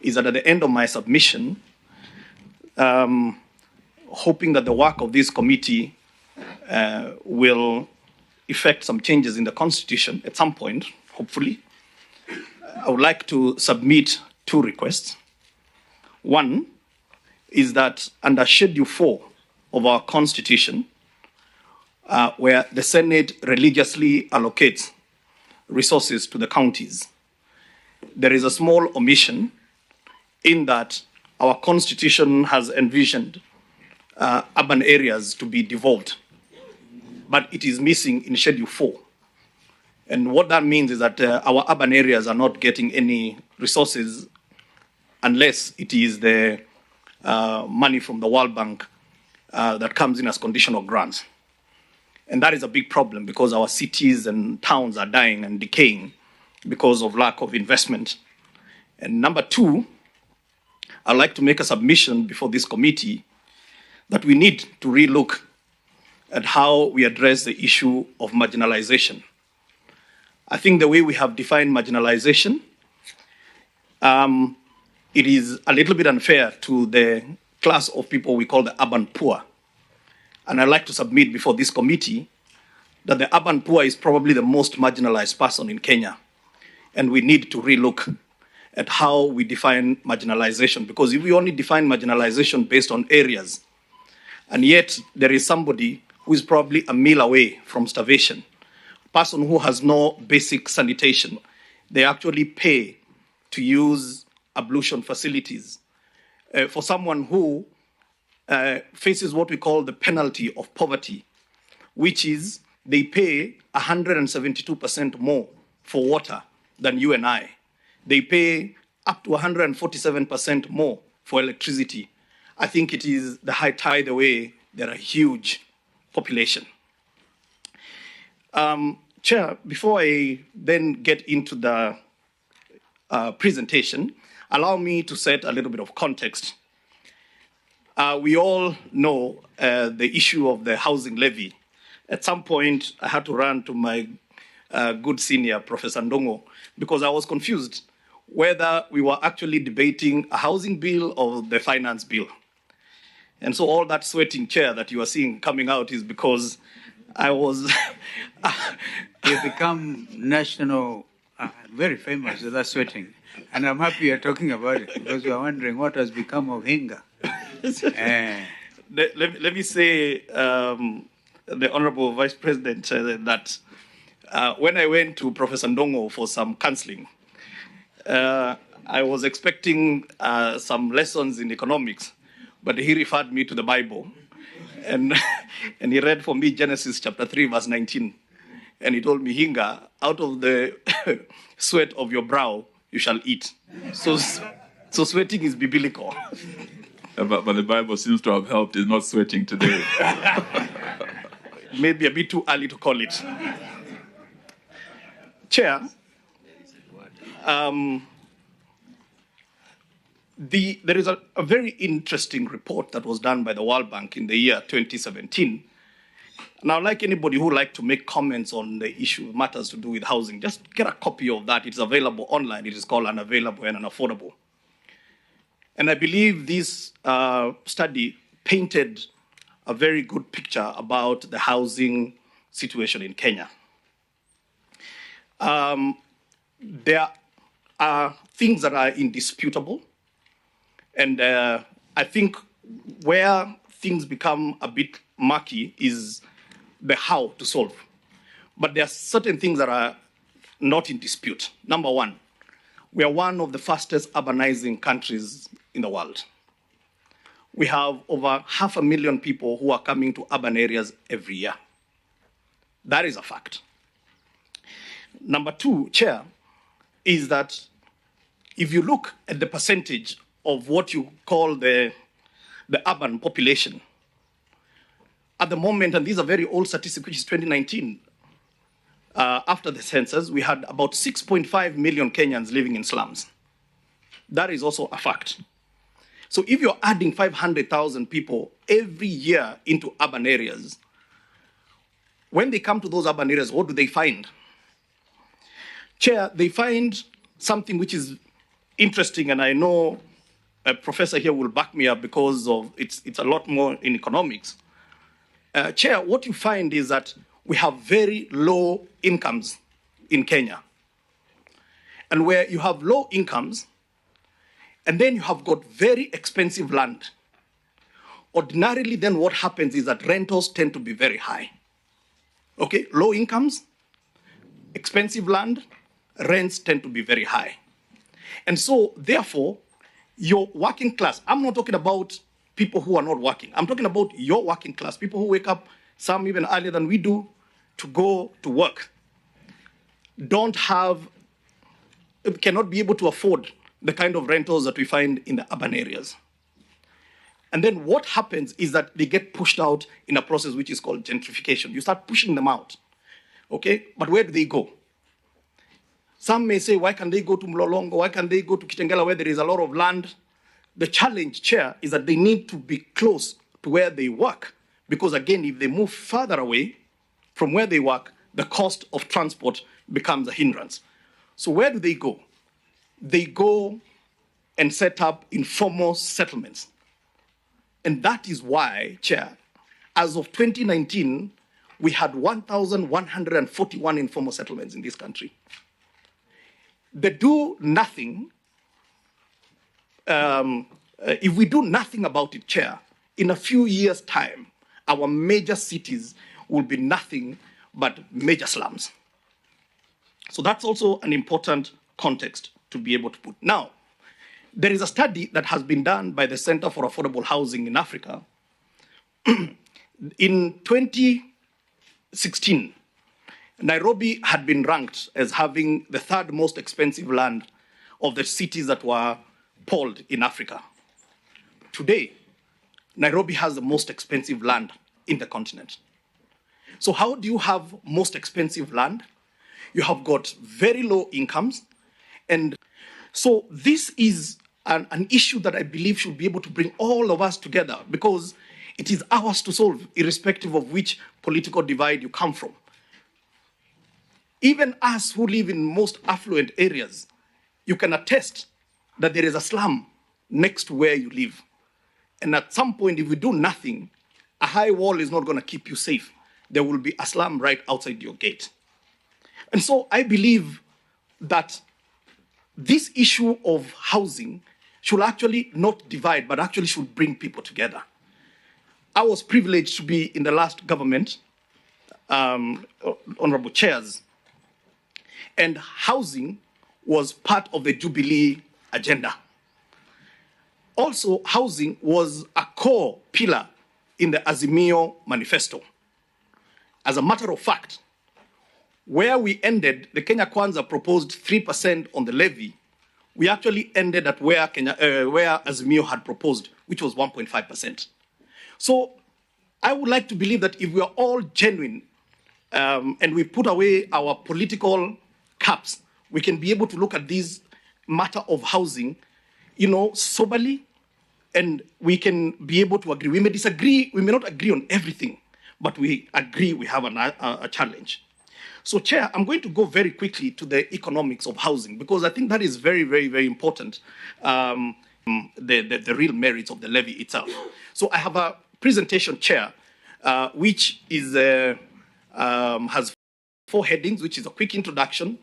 is that at the end of my submission, hoping that the work of this committee will effect some changes in the Constitution at some point, hopefully, I would like to submit two requests. One is that under Schedule 4 of our Constitution, where the Senate religiously allocates resources to the counties, there is a small omission in that our Constitution has envisioned urban areas to be devolved, but it is missing in Schedule 4. And what that means is that our urban areas are not getting any resources unless it is the money from the World Bank that comes in as conditional grants. And that is a big problem because our cities and towns are dying and decaying because of lack of investment. And number two, I'd like to make a submission before this committee that we need to relook at how we address the issue of marginalization. I think the way we have defined marginalization, it is a little bit unfair to the class of people we call the urban poor. And I'd like to submit before this committee that the urban poor is probably the most marginalized person in Kenya. And we need to relook at how we define marginalization. Because if we only define marginalization based on areas, and yet there is somebody who is probably a meal away from starvation, a person who has no basic sanitation, they actually pay to use ablution facilities. For someone who faces what we call the penalty of poverty, which is they pay 172% more for water than you and I. They pay up to 147% more for electricity. I think it is the high tide away. They're a huge population. Chair, before I then get into the presentation, allow me to set a little bit of context. We all know the issue of the housing levy. At some point, I had to run to my good senior, Professor Ndung'u, because I was confused whether we were actually debating a housing bill or the finance bill. And so all that sweating, Chair, that you are seeing coming out is because I was... You've become national, very famous with that sweating. And I'm happy you're talking about it because we're wondering what has become of Hinga. Let me say, the Honorable Vice President, that when I went to Professor Ndung'u for some counseling, I was expecting some lessons in economics, but he referred me to the Bible. And he read for me Genesis chapter 3, verse 19. And he told me, Hinga, out of the sweat of your brow, you shall eat. So sweating is biblical. But the Bible seems to have helped in not sweating today. Maybe a bit too early to call it. Chair, there is a very interesting report that was done by the World Bank in the year 2017. Now, like anybody who would like to make comments on the issue, matters to do with housing, just get a copy of that. It's available online. It is called Unavailable and Unaffordable. And I believe this study painted a very good picture about the housing situation in Kenya. There are things that are indisputable. And I think where things become a bit murky is the how to solve. But there are certain things that are not in dispute. Number one, we are one of the fastest urbanizing countries in the world. We have over 500,000 people who are coming to urban areas every year. That is a fact. Number two, Chair, is that if you look at the percentage of what you call the urban population, at the moment, and these are very old statistics, which is 2019, after the census, we had about 6.5 million Kenyans living in slums. That is also a fact. So if you're adding 500,000 people every year into urban areas, when they come to those urban areas, what do they find? Chair, they find something which is interesting, and I know a professor here will back me up because of it's a lot more in economics. Chair, what you find is that we have very low incomes in Kenya. And where you have low incomes, and then you have got very expensive land, ordinarily then what happens is that rentals tend to be very high. Okay, low incomes, expensive land, rents tend to be very high. And so, therefore, your working class, I'm not talking about people who are not working. I'm talking about your working class, people who wake up, some even earlier than we do, to go to work, cannot be able to afford the kind of rentals that we find in the urban areas. And then what happens is that they get pushed out in a process which is called gentrification. You start pushing them out, okay? But where do they go? Some may say, why can't they go to Mlolongo? Why can't they go to Kitengela where there is a lot of land? The challenge, Chair, is that they need to be close to where they work. Because again, if they move further away from where they work, the cost of transport becomes a hindrance. So where do they go? They go and set up informal settlements. And that is why, Chair, as of 2019, we had 1,141 informal settlements in this country. They do nothing. If we do nothing about it, Chair, in a few years' time, our major cities will be nothing but major slums. So that's also an important context to be able to put. Now, there is a study that has been done by the Center for Affordable Housing in Africa. In 2016, Nairobi had been ranked as having the third most expensive land of the cities that were polled in Africa. Today, Nairobi has the most expensive land in the continent. So how do you have most expensive land? You have got very low incomes. And so this is an issue that I believe should be able to bring all of us together because it is ours to solve, irrespective of which political divide you come from. Even us who live in most affluent areas, you can attest that there is a slum next to where you live. And at some point, if we do nothing, a high wall is not going to keep you safe. There will be a slum right outside your gate. And so I believe that this issue of housing should actually not divide, but actually should bring people together. I was privileged to be in the last government, honorable chairs, and housing was part of the Jubilee agenda. Also, housing was a core pillar in the Azimio manifesto. As a matter of fact, where we ended, the Kenya Kwanza proposed 3% on the levy. We actually ended at where Azimio had proposed, which was 1.5%. So I would like to believe that if we are all genuine and we put away our political caps, we can be able to look at this matter of housing, soberly, and we can be able to agree. We may disagree, we may not agree on everything, but we agree we have a challenge. So, Chair, I'm going to go very quickly to the economics of housing because I think that is very, very, very important, the real merits of the levy itself. So I have a presentation, Chair, which is, has 4 headings, which is a quick introduction,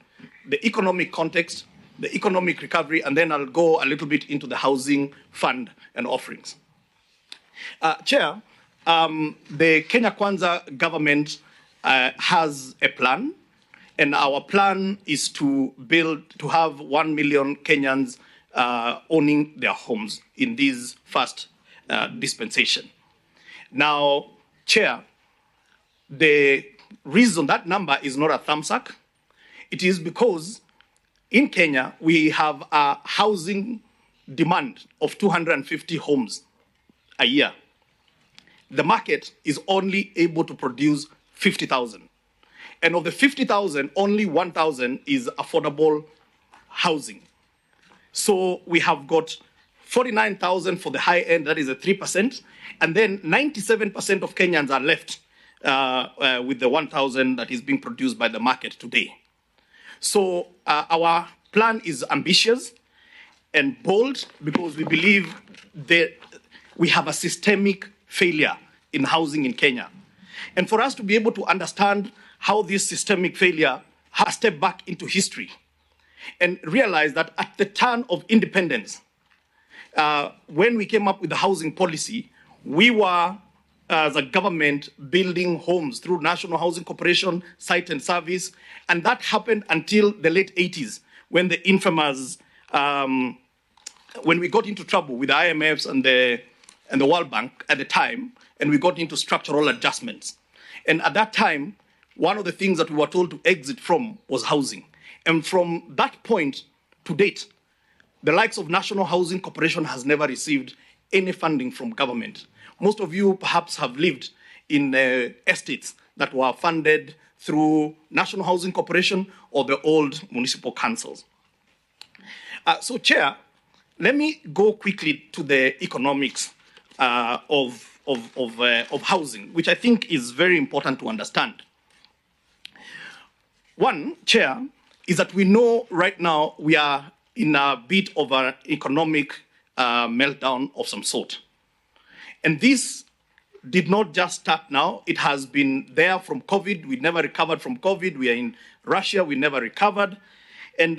the economic context, the economic recovery, and then I'll go a little bit into the housing fund and offerings. Chair, the Kenya Kwanza government has a plan, and our plan is to have 1 million Kenyans owning their homes in this first dispensation. Now, Chair, the reason that number is not a thumbsuck, it is because in Kenya, we have a housing demand of 250 homes a year. The market is only able to produce 50,000. And of the 50,000, only 1,000 is affordable housing. So we have got 49,000 for the high end, that is a 3%. And then 97% of Kenyans are left with the 1,000 that is being produced by the market today. So our plan is ambitious and bold because we believe that we have a systemic failure in housing in Kenya. And for us to be able to understand how this systemic failure has stepped back into history and realize that at the turn of independence, when we came up with the housing policy, We were, as a government, building homes through National Housing Corporation, site and service, and that happened until the late 80s, when the infamous, when we got into trouble with the IMFs and the World Bank at the time, and we got into structural adjustments. And at that time, one of the things that we were told to exit from was housing. And from that point to date, the likes of National Housing Corporation has never received any funding from government. Most of you perhaps have lived in estates that were funded through National Housing Corporation or the old municipal councils. So, Chair, let me go quickly to the economics of housing, which I think is very important to understand. One, Chair, is that we know right now we are in a bit of an economic meltdown of some sort. And this did not just start now. It has been there from COVID. We never recovered from COVID. We are in Russia. We never recovered. And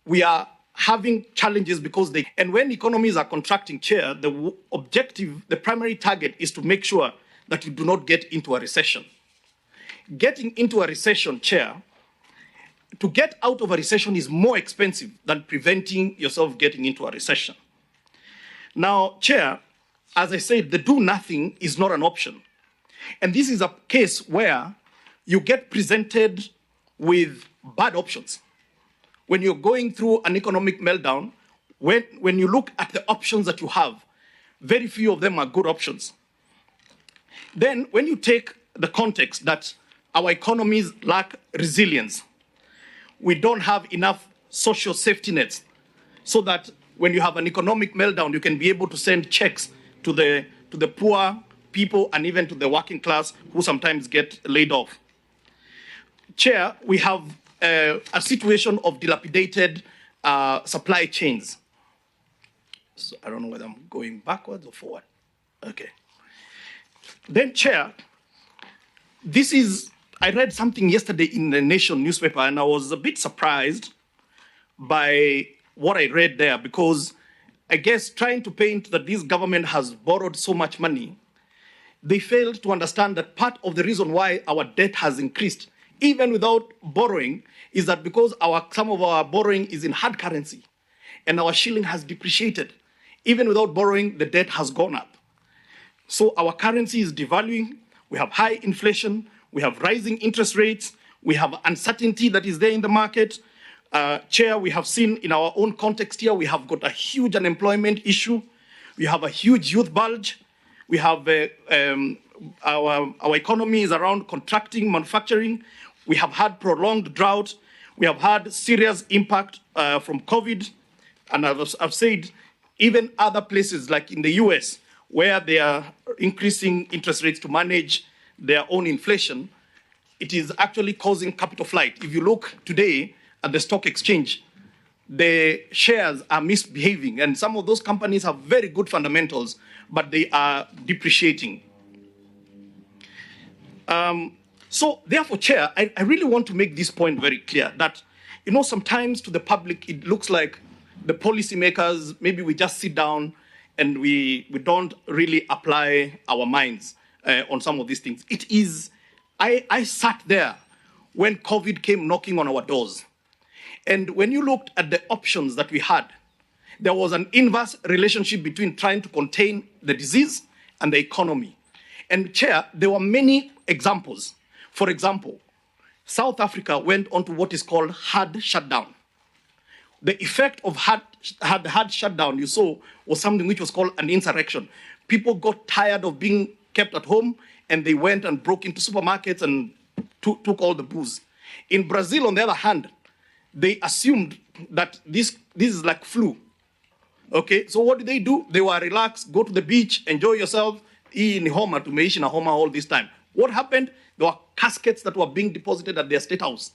we are having challenges because and when economies are contracting, Chair, the objective, the primary target is to make sure that you do not get into a recession. Getting into a recession, Chair, to get out of a recession is more expensive than preventing yourself getting into a recession. Now, Chair, as I said, the do nothing is not an option. And this is a case where you get presented with bad options. When you're going through an economic meltdown, when you look at the options that you have, very few of them are good options. Then when you take the context that our economies lack resilience, we don't have enough social safety nets so that when you have an economic meltdown, you can be able to send checks to the poor people and even to the working class who sometimes get laid off. Chair, we have a situation of dilapidated supply chains. So I don't know whether I'm going backwards or forward. Okay. Then, Chair, I read something yesterday in the Nation newspaper, and I was a bit surprised by what I read there, because I guess trying to paint that this government has borrowed so much money, they failed to understand that part of the reason why our debt has increased, even without borrowing, is that because some of our borrowing is in hard currency, and our shilling has depreciated. Even without borrowing, the debt has gone up. So our currency is devaluing, we have high inflation, we have rising interest rates, we have uncertainty that is there in the market. Chair, we have seen in our own context here, we have got a huge unemployment issue, we have a huge youth bulge, we have our economy is around contracting, manufacturing, we have had prolonged drought, we have had serious impact from COVID, and I've said, even other places like in the US, where they are increasing interest rates to manage their own inflation, it is actually causing capital flight. If you look today at the stock exchange, the shares are misbehaving, and some of those companies have very good fundamentals, but they are depreciating. So therefore, Chair, I really want to make this point very clear that, sometimes to the public, it looks like the policymakers, maybe we just sit down and we don't really apply our minds on some of these things. It is, I sat there when COVID came knocking on our doors. And when you looked at the options that we had, there was an inverse relationship between trying to contain the disease and the economy. And Chair, there were many examples. For example, South Africa went on to what is called hard shutdown. The effect of hard shutdown, you saw, was something which was called an insurrection. People got tired of being kept at home, and they went and broke into supermarkets and took all the booze. In Brazil, on the other hand, they assumed that this is like flu. Okay, so what did they do? They were relaxed, go to the beach, enjoy yourself, in Homa, to Meishi na Homa all this time. What happened? There were caskets that were being deposited at their state house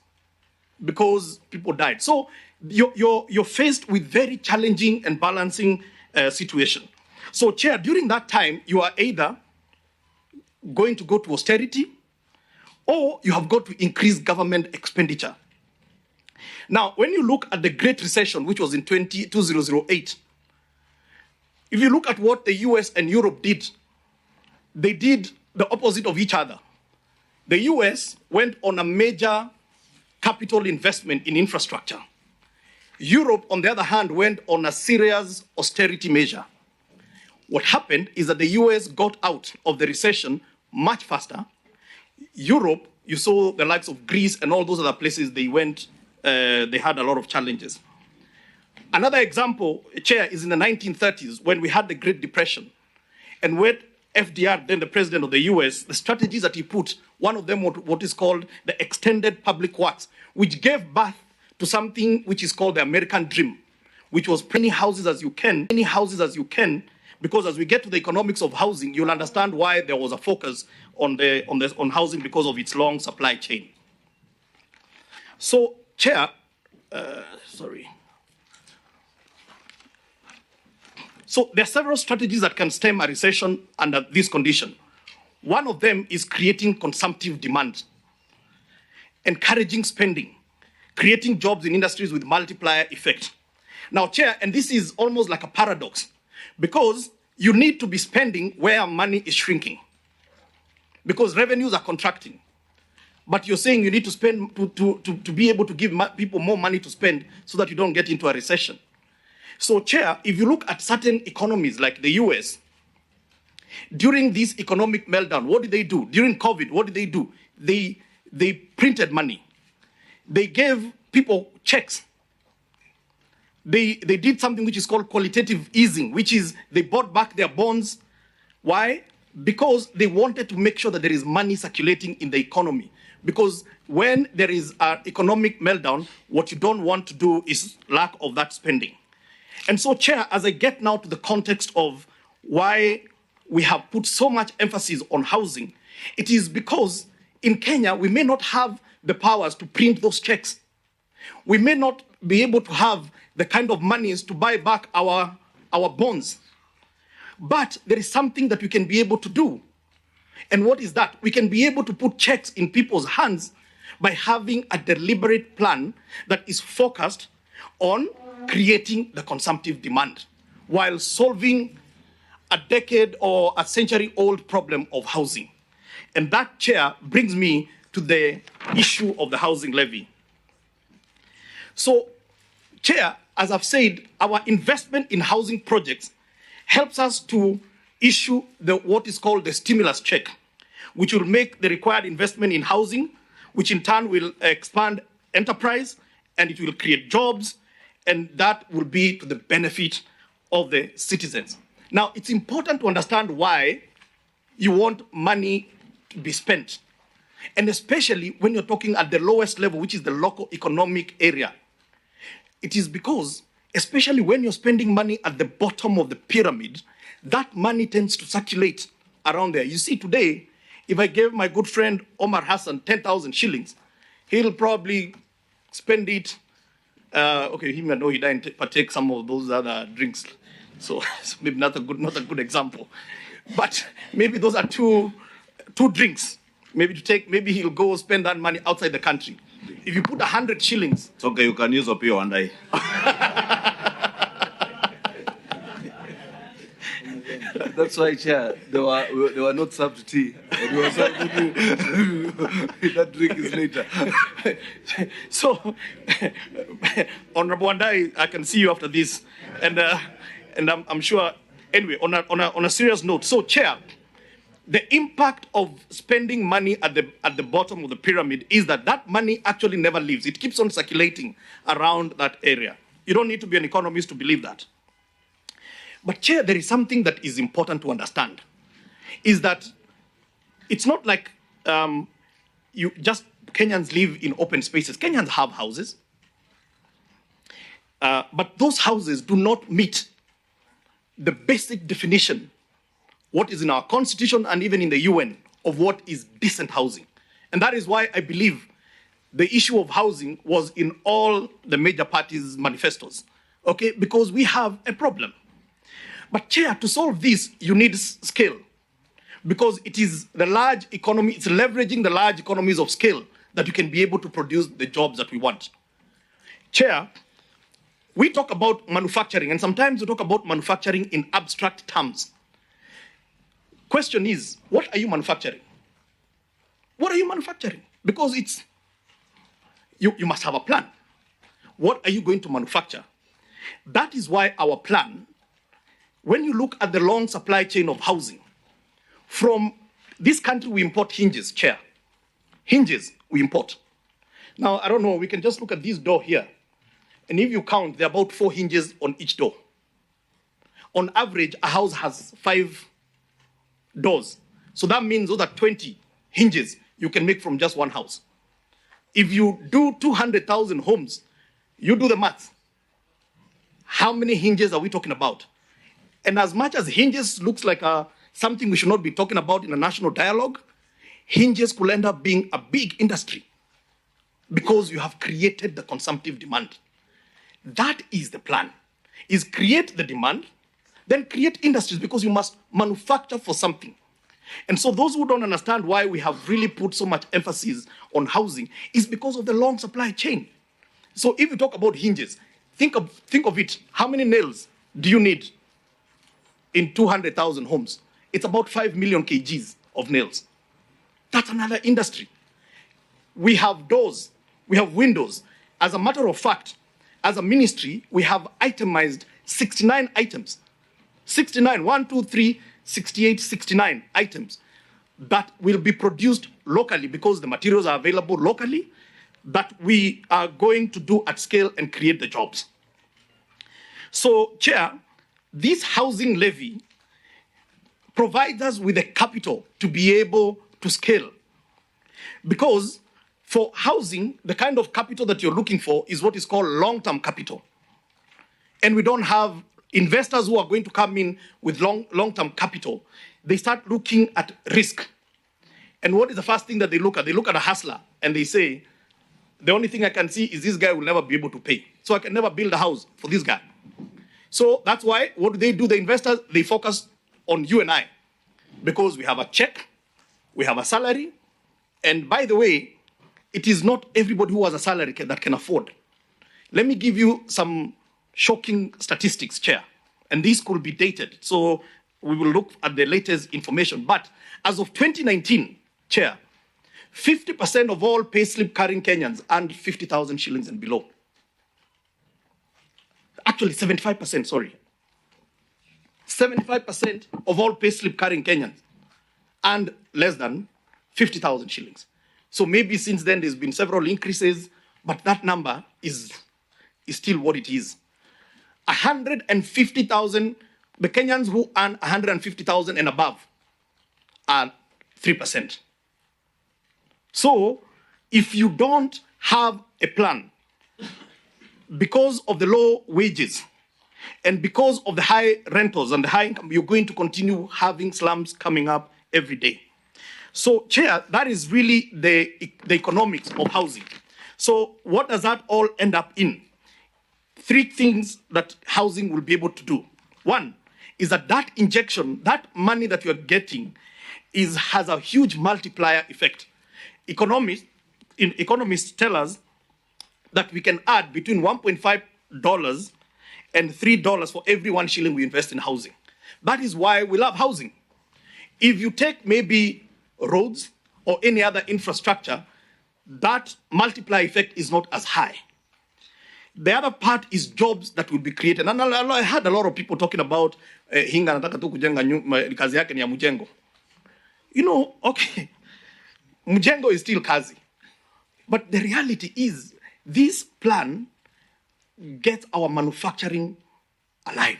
because people died. So you're faced with very challenging and balancing situation. So, Chair, during that time, you are either going to go to austerity or you have got to increase government expenditure. Now, when you look at the Great Recession, which was in 2008, if you look at what the US and Europe did they did the opposite of each other. The US went on a major capital investment in infrastructure. Europe, on the other hand, went on a serious austerity measure. What happened is that the US got out of the recession much faster. Europe, you saw the likes of Greece and all those other places they went, they had a lot of challenges. Another example, Chair, is in the 1930s when we had the Great Depression. And when FDR, then the president of the US, the strategies that he put, one of them was what is called the extended public works, which gave birth to something which is called the American Dream, which was many houses as you can, because as we get to the economics of housing, you'll understand why there was a focus on housing because of its long supply chain. So, Chair, So there are several strategies that can stem a recession under this condition. One of them is creating consumptive demand, encouraging spending, creating jobs in industries with multiplier effect. Now, Chair, and this is almost like a paradox, because you need to be spending where money is shrinking, because revenues are contracting. But you're saying you need to spend to be able to give people more money to spend so that you don't get into a recession. So, Chair, if you look at certain economies like the US, during this economic meltdown, what did they do? During COVID, what did they do? They printed money. They gave people checks. They did something which is called qualitative easing, which is they bought back their bonds. Why? Because they wanted to make sure that there is money circulating in the economy. Because when there is an economic meltdown, what you don't want to do is lack of that spending. And so, Chair, as I get now to the context of why we have put so much emphasis on housing, it is because in Kenya, we may not have the powers to print those checks. We may not be able to have the kind of monies to buy back our bonds. But there is something that we can be able to do. And what is that? We can be able to put checks in people's hands by having a deliberate plan that is focused on creating the consumptive demand while solving a decade or a century-old problem of housing. And that, Chair, brings me to the issue of the housing levy. So, Chair, as I've said, our investment in housing projects helps us to issue what is called the stimulus check, which will make the required investment in housing, which in turn will expand enterprise, and it will create jobs, and that will be to the benefit of the citizens. Now, it's important to understand why you want money to be spent, and especially when you're talking at the lowest level, which is the local economic area. It is because, especially when you're spending money at the bottom of the pyramid, that money tends to circulate around there. You see, today, if I gave my good friend Omar Hassan 10,000 shillings, he'll probably spend it. Okay, he may know he didn't partake some of those other drinks, so maybe not a good example. But maybe those are two drinks. Maybe he'll go spend that money outside the country. If you put 100 shillings, it's okay. You can use Opio one day. That's why, Chair, they were not served tea. And we were served that drink is later. So, Honorable Wandai, I can see you after this, and I'm sure. Anyway, on a serious note, so Chair, the impact of spending money at the bottom of the pyramid is that money actually never leaves. It keeps on circulating around that area. You don't need to be an economist to believe that. But, Chair, there is something that is important to understand, is that it's not like Kenyans live in open spaces. Kenyans have houses, but those houses do not meet the basic definition, what is in our constitution and even in the UN, of what is decent housing. And that is why I believe the issue of housing was in all the major parties' manifestos, okay? Because we have a problem. But, Chair, to solve this, you need scale, because it is the large economy, it's leveraging the large economies of scale that you can be able to produce the jobs that we want. Chair, we talk about manufacturing, and sometimes we talk about manufacturing in abstract terms. question is, what are you manufacturing? What are you manufacturing? Because you must have a plan. What are you going to manufacture? That is why our plan, when you look at the long supply chain of housing, from this country we import hinges, chair. Hinges we import. Now, I don't know, we can just look at this door here. And if you count, there are about 4 hinges on each door. On average, a house has 5 doors. So that means those are 20 hinges you can make from just one house. If you do 200,000 homes, you do the math. How many hinges are we talking about? And as much as hinges looks like something we should not be talking about in a national dialogue, hinges could end up being a big industry because you have created the consumptive demand. That is the plan, is create the demand, then create industries, because you must manufacture for something. And so those who don't understand why we have really put so much emphasis on housing is because of the long supply chain. So if you talk about hinges, think of it. How many nails do you need in 200,000 homes? It's about 5 million kgs of nails. That's another industry. We have doors, we have windows. As a matter of fact, as a ministry, we have itemized 69 items. 69, 1, 2, 3, 68, 69 items that will be produced locally because the materials are available locally, that we are going to do at scale and create the jobs. So, Chair, this housing levy provides us with the capital to be able to scale. Because for housing, the kind of capital that you're looking for is what is called long-term capital. And we don't have investors who are going to come in with long-term capital. They start looking at risk. And what is the first thing that they look at? They look at a hustler and they say, the only thing I can see is this guy will never be able to pay. So I can never build a house for this guy. So that's why, what do? The investors, they focus on you and I. Because we have a check, we have a salary, and by the way, it is not everybody who has a salary that can afford. Let me give you some shocking statistics, Chair. And these could be dated. So we will look at the latest information. But as of 2019, Chair, 50% of all payslip carrying Kenyans earned 50,000 shillings and below. Actually, 75%, sorry. 75% of all payslip carrying Kenyans earned less than 50,000 shillings. So maybe since then there's been several increases, but that number is still what it is. 150,000, the Kenyans who earn 150,000 and above are 3%. So if you don't have a plan, because of the low wages and because of the high rentals and the high income, you're going to continue having slums coming up every day. So, Chair, that is really the economics of housing. So what does that all end up in? 3 things that housing will be able to do. One is that injection, that money that you're getting has a huge multiplier effect. Economists tell us that we can add between $1.5 and $3 for every 1 shilling we invest in housing. That is why we love housing. If you take maybe roads or any other infrastructure, that multiplier effect is not as high. The other part is jobs that will be created. And I heard a lot of people talking about Hinga nataka tu kujenga kazi yake ni ya Mujengo. You know, okay, Mujengo is still kazi. But the reality is, this plan gets our manufacturing alive.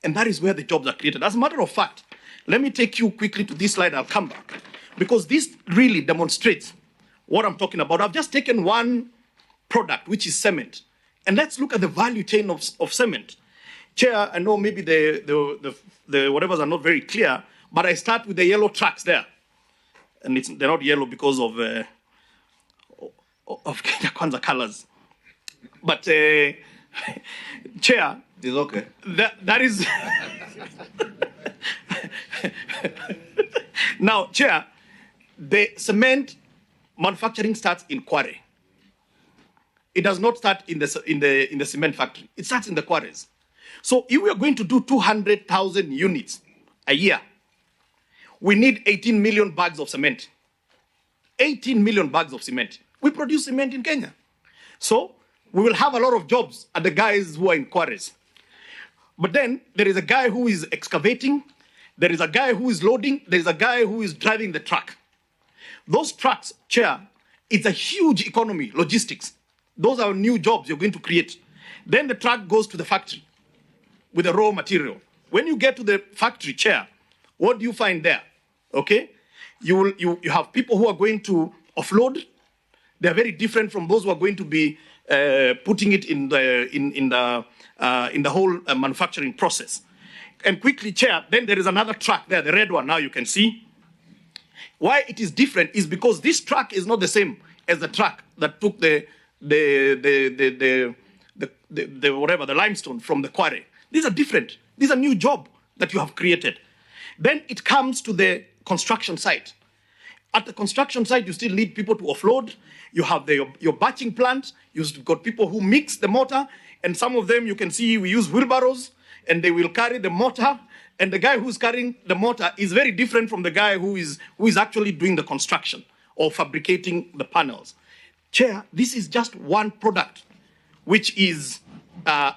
And that is where the jobs are created. As a matter of fact, let me take you quickly to this slide, I'll come back. Because this really demonstrates what I'm talking about. I've just taken one product, which is cement. And let's look at the value chain of cement. Chair, I know maybe the whatevers are not very clear, but I start with the yellow tracks there. And they're not yellow because of Kenya Kwanza colors. But Chair, it's okay. That is now, Chair, the cement manufacturing starts in quarry. It does not start in the cement factory. It starts in the quarries. So if we are going to do 200,000 units a year, we need 18 million bags of cement. 18 million bags of cement. We produce cement in Kenya. So we will have a lot of jobs at the guys who are in quarries. But then there is a guy who is excavating, there is a guy who is loading, there is a guy who is driving the truck. Those trucks, Chair, it's a huge economy, logistics. Those are new jobs you're going to create. Then the truck goes to the factory with the raw material. When you get to the factory, Chair, what do you find there? Okay? You have people who are going to offload. They're very different from those who are going to be putting it in the whole manufacturing process. And quickly, Chair, then there is another truck there, the red one now you can see. Why it is different is because this truck is not the same as the truck that took the limestone from the quarry. These are different. These are new job that you have created. Then it comes to the construction site. At the construction site, you still need people to offload. You have your batching plant. You've got people who mix the mortar. And some of them, you can see, we use wheelbarrows, and they will carry the mortar. And the guy who's carrying the mortar is very different from the guy who is actually doing the construction or fabricating the panels. Chair, this is just one product, which is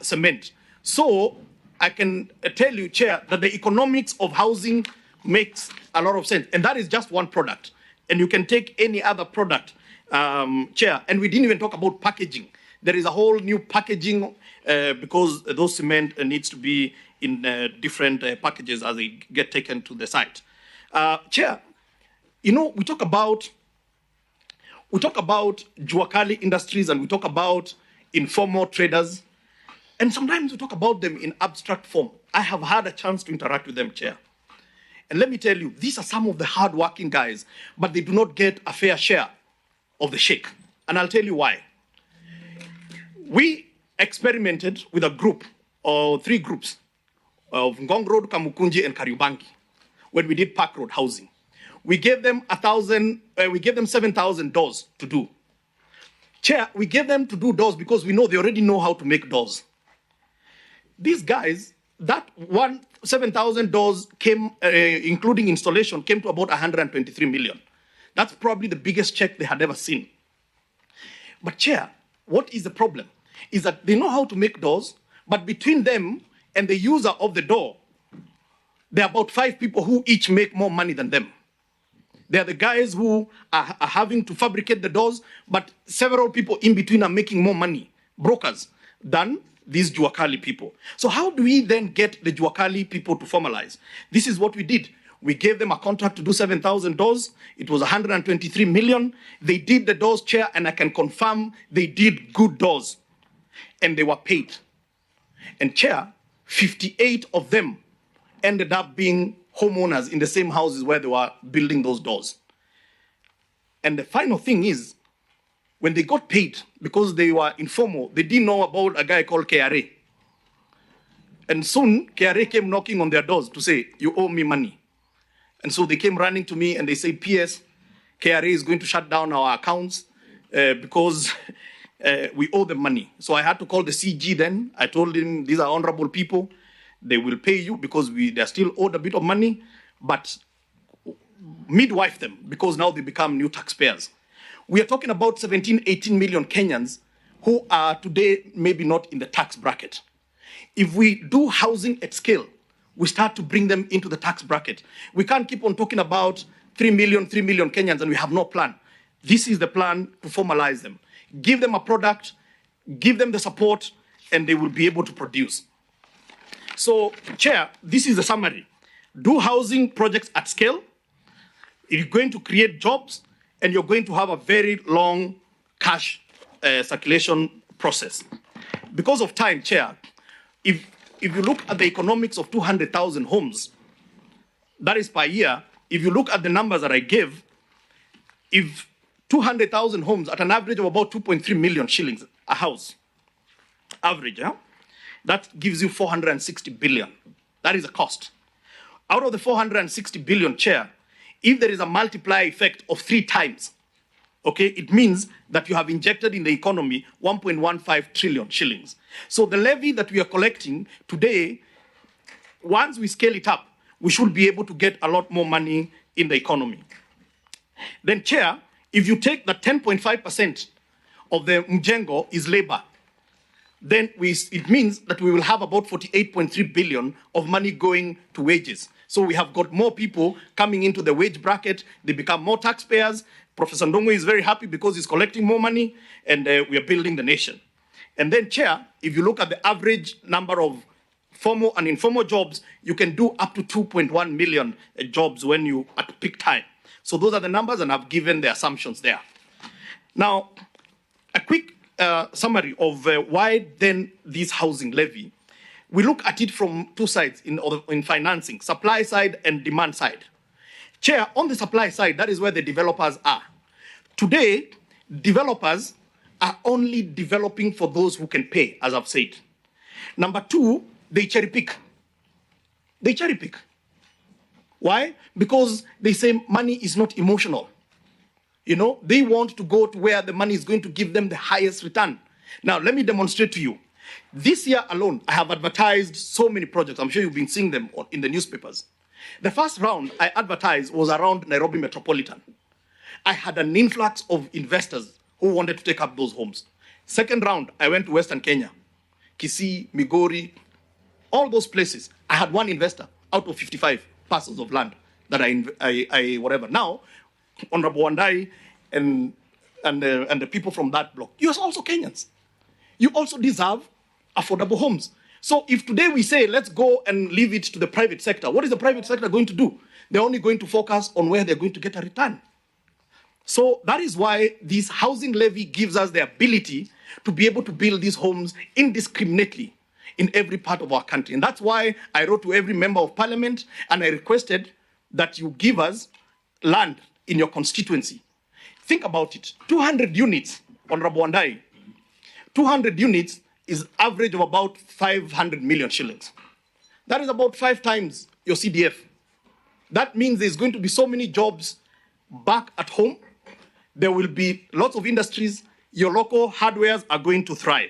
cement. So I can tell you, Chair, that the economics of housing makes a lot of sense. And that is just one product. And you can take any other product, Chair. And we didn't even talk about packaging. There is a whole new packaging because those cement needs to be in different packages as they get taken to the site. Chair, you know, we talk about Juakali industries and we talk about informal traders. And sometimes we talk about them in abstract form. I have had a chance to interact with them, Chair. And let me tell you, these are some of the hard-working guys, but they do not get a fair share of the shake. And I'll tell you why. We experimented with a group, or 3 groups, of Ngong Road, Kamukunji, and Kariobangi, when we did Park Road housing. We gave them 7,000 doors to do. Chair, we gave them to do doors because we know they already know how to make doors. These guys, that 7,000 doors came, including installation, came to about 123 million. That's probably the biggest check they had ever seen. But Chair, what is the problem? Is that they know how to make doors, but between them and the user of the door, there are about 5 people who each make more money than them. They are the guys who are having to fabricate the doors, but several people in between are making more money, brokers, than these Juakali people. So how do we then get the Juakali people to formalize? This is what we did. We gave them a contract to do 7,000 doors. It was 123 million. They did the doors, Chair, and I can confirm they did good doors. And they were paid. And Chair, 58 of them ended up being homeowners in the same houses where they were building those doors. And the final thing is, when they got paid, because they were informal, they didn't know about a guy called KRA. And soon, KRA came knocking on their doors to say, you owe me money. And so they came running to me and they say, PS, KRA is going to shut down our accounts because we owe them money. So I had to call the CG then. I told him, these are honorable people. They will pay you because they're still owed a bit of money, but midwife them because now they become new taxpayers. We are talking about 17, 18 million Kenyans who are today maybe not in the tax bracket. If we do housing at scale, we start to bring them into the tax bracket. We can't keep on talking about 3 million Kenyans and we have no plan. This is the plan to formalize them. Give them a product, give them the support, and they will be able to produce. So, Chair, this is the summary. Do housing projects at scale. You're going to create jobs, and you're going to have a very long cash circulation process. Because of time, Chair, if you look at the economics of 200,000 homes, that is per year, if you look at the numbers that I gave, if 200,000 homes at an average of about 2.3 million shillings a house, average, that gives you 460 billion. That is a cost. Out of the 460 billion, Chair, if there is a multiplier effect of 3 times, okay, it means that you have injected in the economy 1.15 trillion shillings. So the levy that we are collecting today, once we scale it up, we should be able to get a lot more money in the economy. Then, Chair, if you take the 10.5% of the mjengo is labor, then it means that we will have about 48.3 billion of money going to wages. So we have got more people coming into the wage bracket. They become more taxpayers. Professor Ndung'u is very happy because he's collecting more money, and we are building the nation. And then, Chair, if you look at the average number of formal and informal jobs, you can do up to 2.1 million jobs when you at peak time. So those are the numbers, and I've given the assumptions there. Now, a quick summary of why then this housing levy. We look at it from two sides in financing, supply side and demand side. Chair, on the supply side, that is where the developers are. Today, developers are only developing for those who can pay, as I've said. Number two, they cherry pick. They cherry pick. Why? Because they say money is not emotional. You know, they want to go to where the money is going to give them the highest return. Now, let me demonstrate to you. This year alone, I have advertised so many projects. I'm sure you've been seeing them in the newspapers. The first round I advertised was around Nairobi Metropolitan. I had an influx of investors who wanted to take up those homes. Second round, I went to Western Kenya, Kisii, Migori, all those places. I had one investor out of 55 parcels of land that I whatever. Now, Honorable Wandai and the people from that block, you're also Kenyans. You also deserve affordable homes. So if today we say, let's go and leave it to the private sector, what is the private sector going to do? They're only going to focus on where they're going to get a return. So that is why this housing levy gives us the ability to be able to build these homes indiscriminately in every part of our country. And that's why I wrote to every member of parliament and I requested that you give us land in your constituency. Think about it. 200 units, Honorable Wandai, 200 units is average of about 500 million shillings. That is about 5 times your CDF. That means there's going to be so many jobs back at home. There will be lots of industries. Your local hardwares are going to thrive.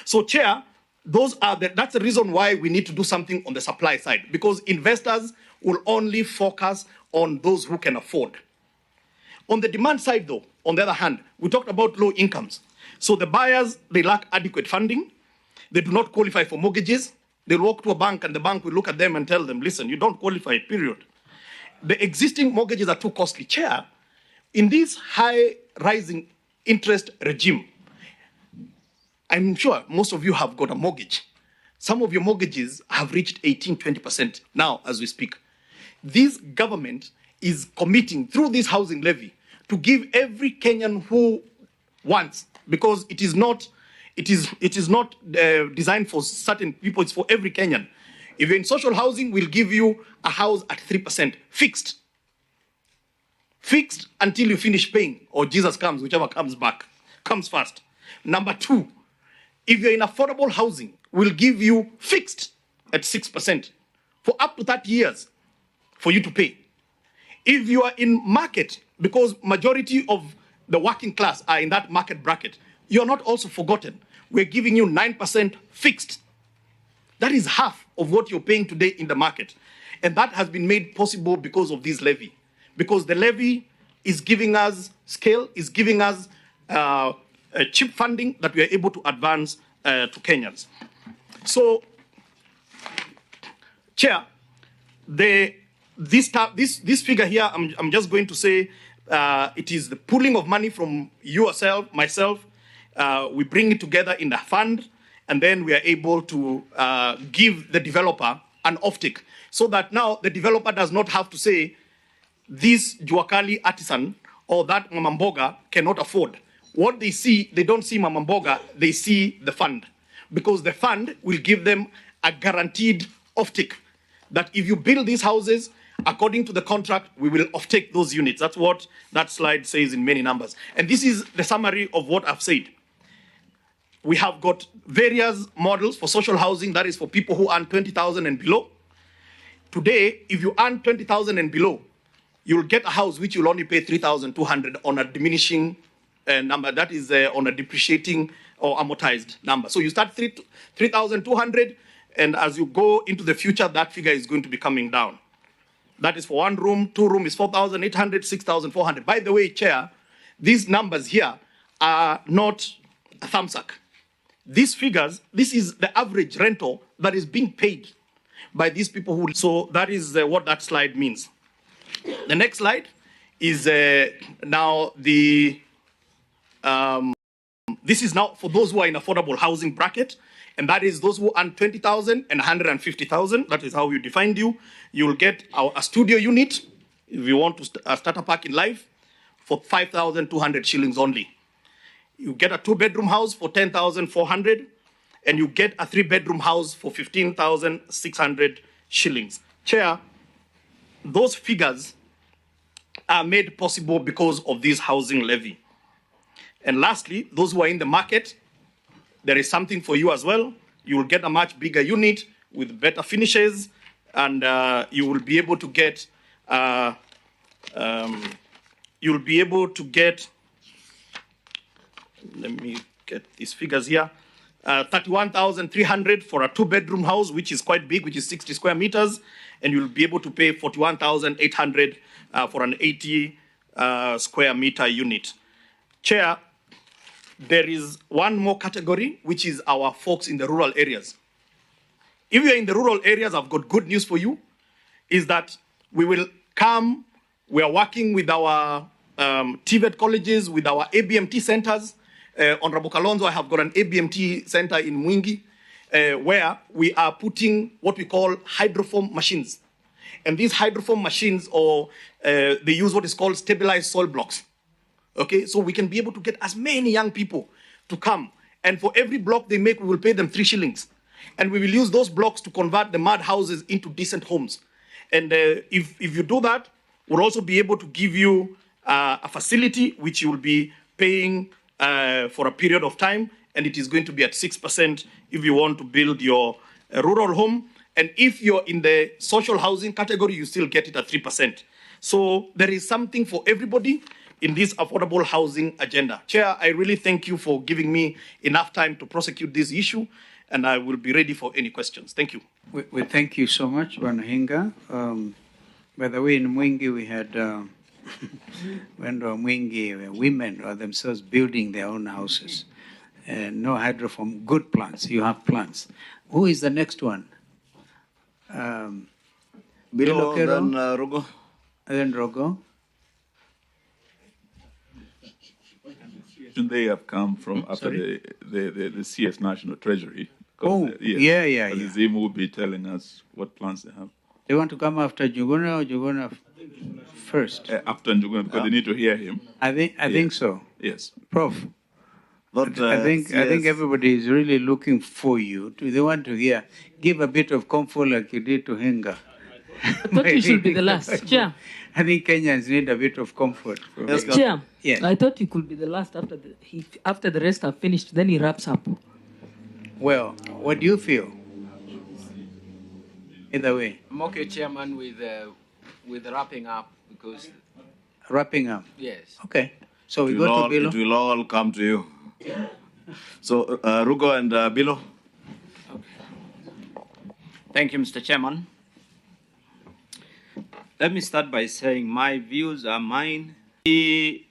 So, Chair, that's the reason why we need to do something on the supply side, because investors will only focus on those who can afford. On the demand side, though, on the other hand, we talked about low incomes. So the buyers, they lack adequate funding. They do not qualify for mortgages. They'll walk to a bank and the bank will look at them and tell them, listen, you don't qualify, period. The existing mortgages are too costly. Chair, in this high rising interest regime, I'm sure most of you have got a mortgage. Some of your mortgages have reached 18, 20% now as we speak. This government is committing through this housing levy to give every Kenyan who wants, because it is not designed for certain people, it's for every Kenyan. If you're in social housing, we'll give you a house at 3%, fixed. Fixed until you finish paying, or Jesus comes, whichever comes first. Number two, if you're in affordable housing, we'll give you fixed at 6% for up to 30 years for you to pay. If you are in market, because majority of the working class are in that market bracket, you're not also forgotten. We're giving you 9% fixed. That is half of what you're paying today in the market. And that has been made possible because of this levy. Because the levy is giving us scale, is giving us cheap funding that we are able to advance to Kenyans. So, Chair, this figure here, I'm just going to say it is the pooling of money from yourself, myself. We bring it together in a fund, and then we are able to give the developer an offtake, so that now the developer does not have to say, this Juakali artisan or that Mamamboga cannot afford. What they see, they don't see Mamamboga, they see the fund. Because the fund will give them a guaranteed offtake. That if you build these houses, according to the contract, we will offtake those units. That's what that slide says in many numbers. And this is the summary of what I've said. We have got various models for social housing, that is for people who earn 20,000 and below. Today, if you earn 20,000 and below, you'll get a house which you'll only pay 3,200 on a diminishing number. That is on a depreciating or amortized number. So you start 3,200, And as you go into the future, that figure is going to be coming down. That is for 1 room, 2 room is 4,800, 6,400. By the way, Chair, these numbers here are not a thumbsuck. These figures, this is the average rental that is being paid by these people who, so that is what that slide means. The next slide is now the, this is now for those who are in affordable housing bracket, and that is those who earn 20,000 and 150,000. That is how we defined you. You will get a studio unit, if you want to start a park in life, for 5,200 shillings only. You get a 2-bedroom house for 10,400, and you get a 3-bedroom house for 15,600 shillings. Chair, those figures are made possible because of this housing levy. And lastly, those who are in the market, there is something for you as well. You will get a much bigger unit with better finishes, and you will be able to get, let me get these figures here, 31,300 for a 2-bedroom house, which is quite big, which is 60 square meters, and you'll be able to pay 41,800 for an 80 square meter unit. Chair, there is one more category, which is our folks in the rural areas. If you're in the rural areas, I've got good news for you, is that we will come, we are working with our TVET colleges, with our ABMT centers. Honorable Kalonzo, I have got an ABMT center in Mwingi, where we are putting what we call hydroform machines. And these hydroform machines, they use what is called stabilized soil blocks. Okay, so we can be able to get as many young people to come. And for every block they make, we will pay them 3 shillings. And we will use those blocks to convert the mud houses into decent homes. And if you do that, we'll also be able to give you a facility which you will be paying for a period of time, and it is going to be at 6% if you want to build your rural home. And if you're in the social housing category, you still get it at 3%. So there is something for everybody in this affordable housing agenda. Chair, I really thank you for giving me enough time to prosecute this issue, and I will be ready for any questions. Thank you. We thank you so much, Wanahinga. By the way, in Mwingi, we had when Mwingi women are themselves building their own houses. No hydroform, good plants. You have plants. Who is the next one? Bilo, then Rogo. Then Rogo. They have come from after the CS National Treasury. Oh, yes, yeah. Azimio will be telling us what plans they have. They want to come after Njuguna or Njuguna first? After Njuguna, because they need to hear him. I think so. Yes. Prof. But, I think everybody is really looking for you. They want to hear. Give a bit of comfort like you did to Hinga. I thought you should be the last. Chair. I think Kenyans need a bit of comfort. Yes, Chair. Yes. I thought you could be the last after the rest are finished, then he wraps up. Well, what do you feel? Either way. I'm okay, Chairman, with wrapping up because. Wrapping up? Yes. Okay. So we go to Bilo. It will all come to you. So, Rugo and Bilo. Thank you, Mr. Chairman. Let me start by saying my views are mine. The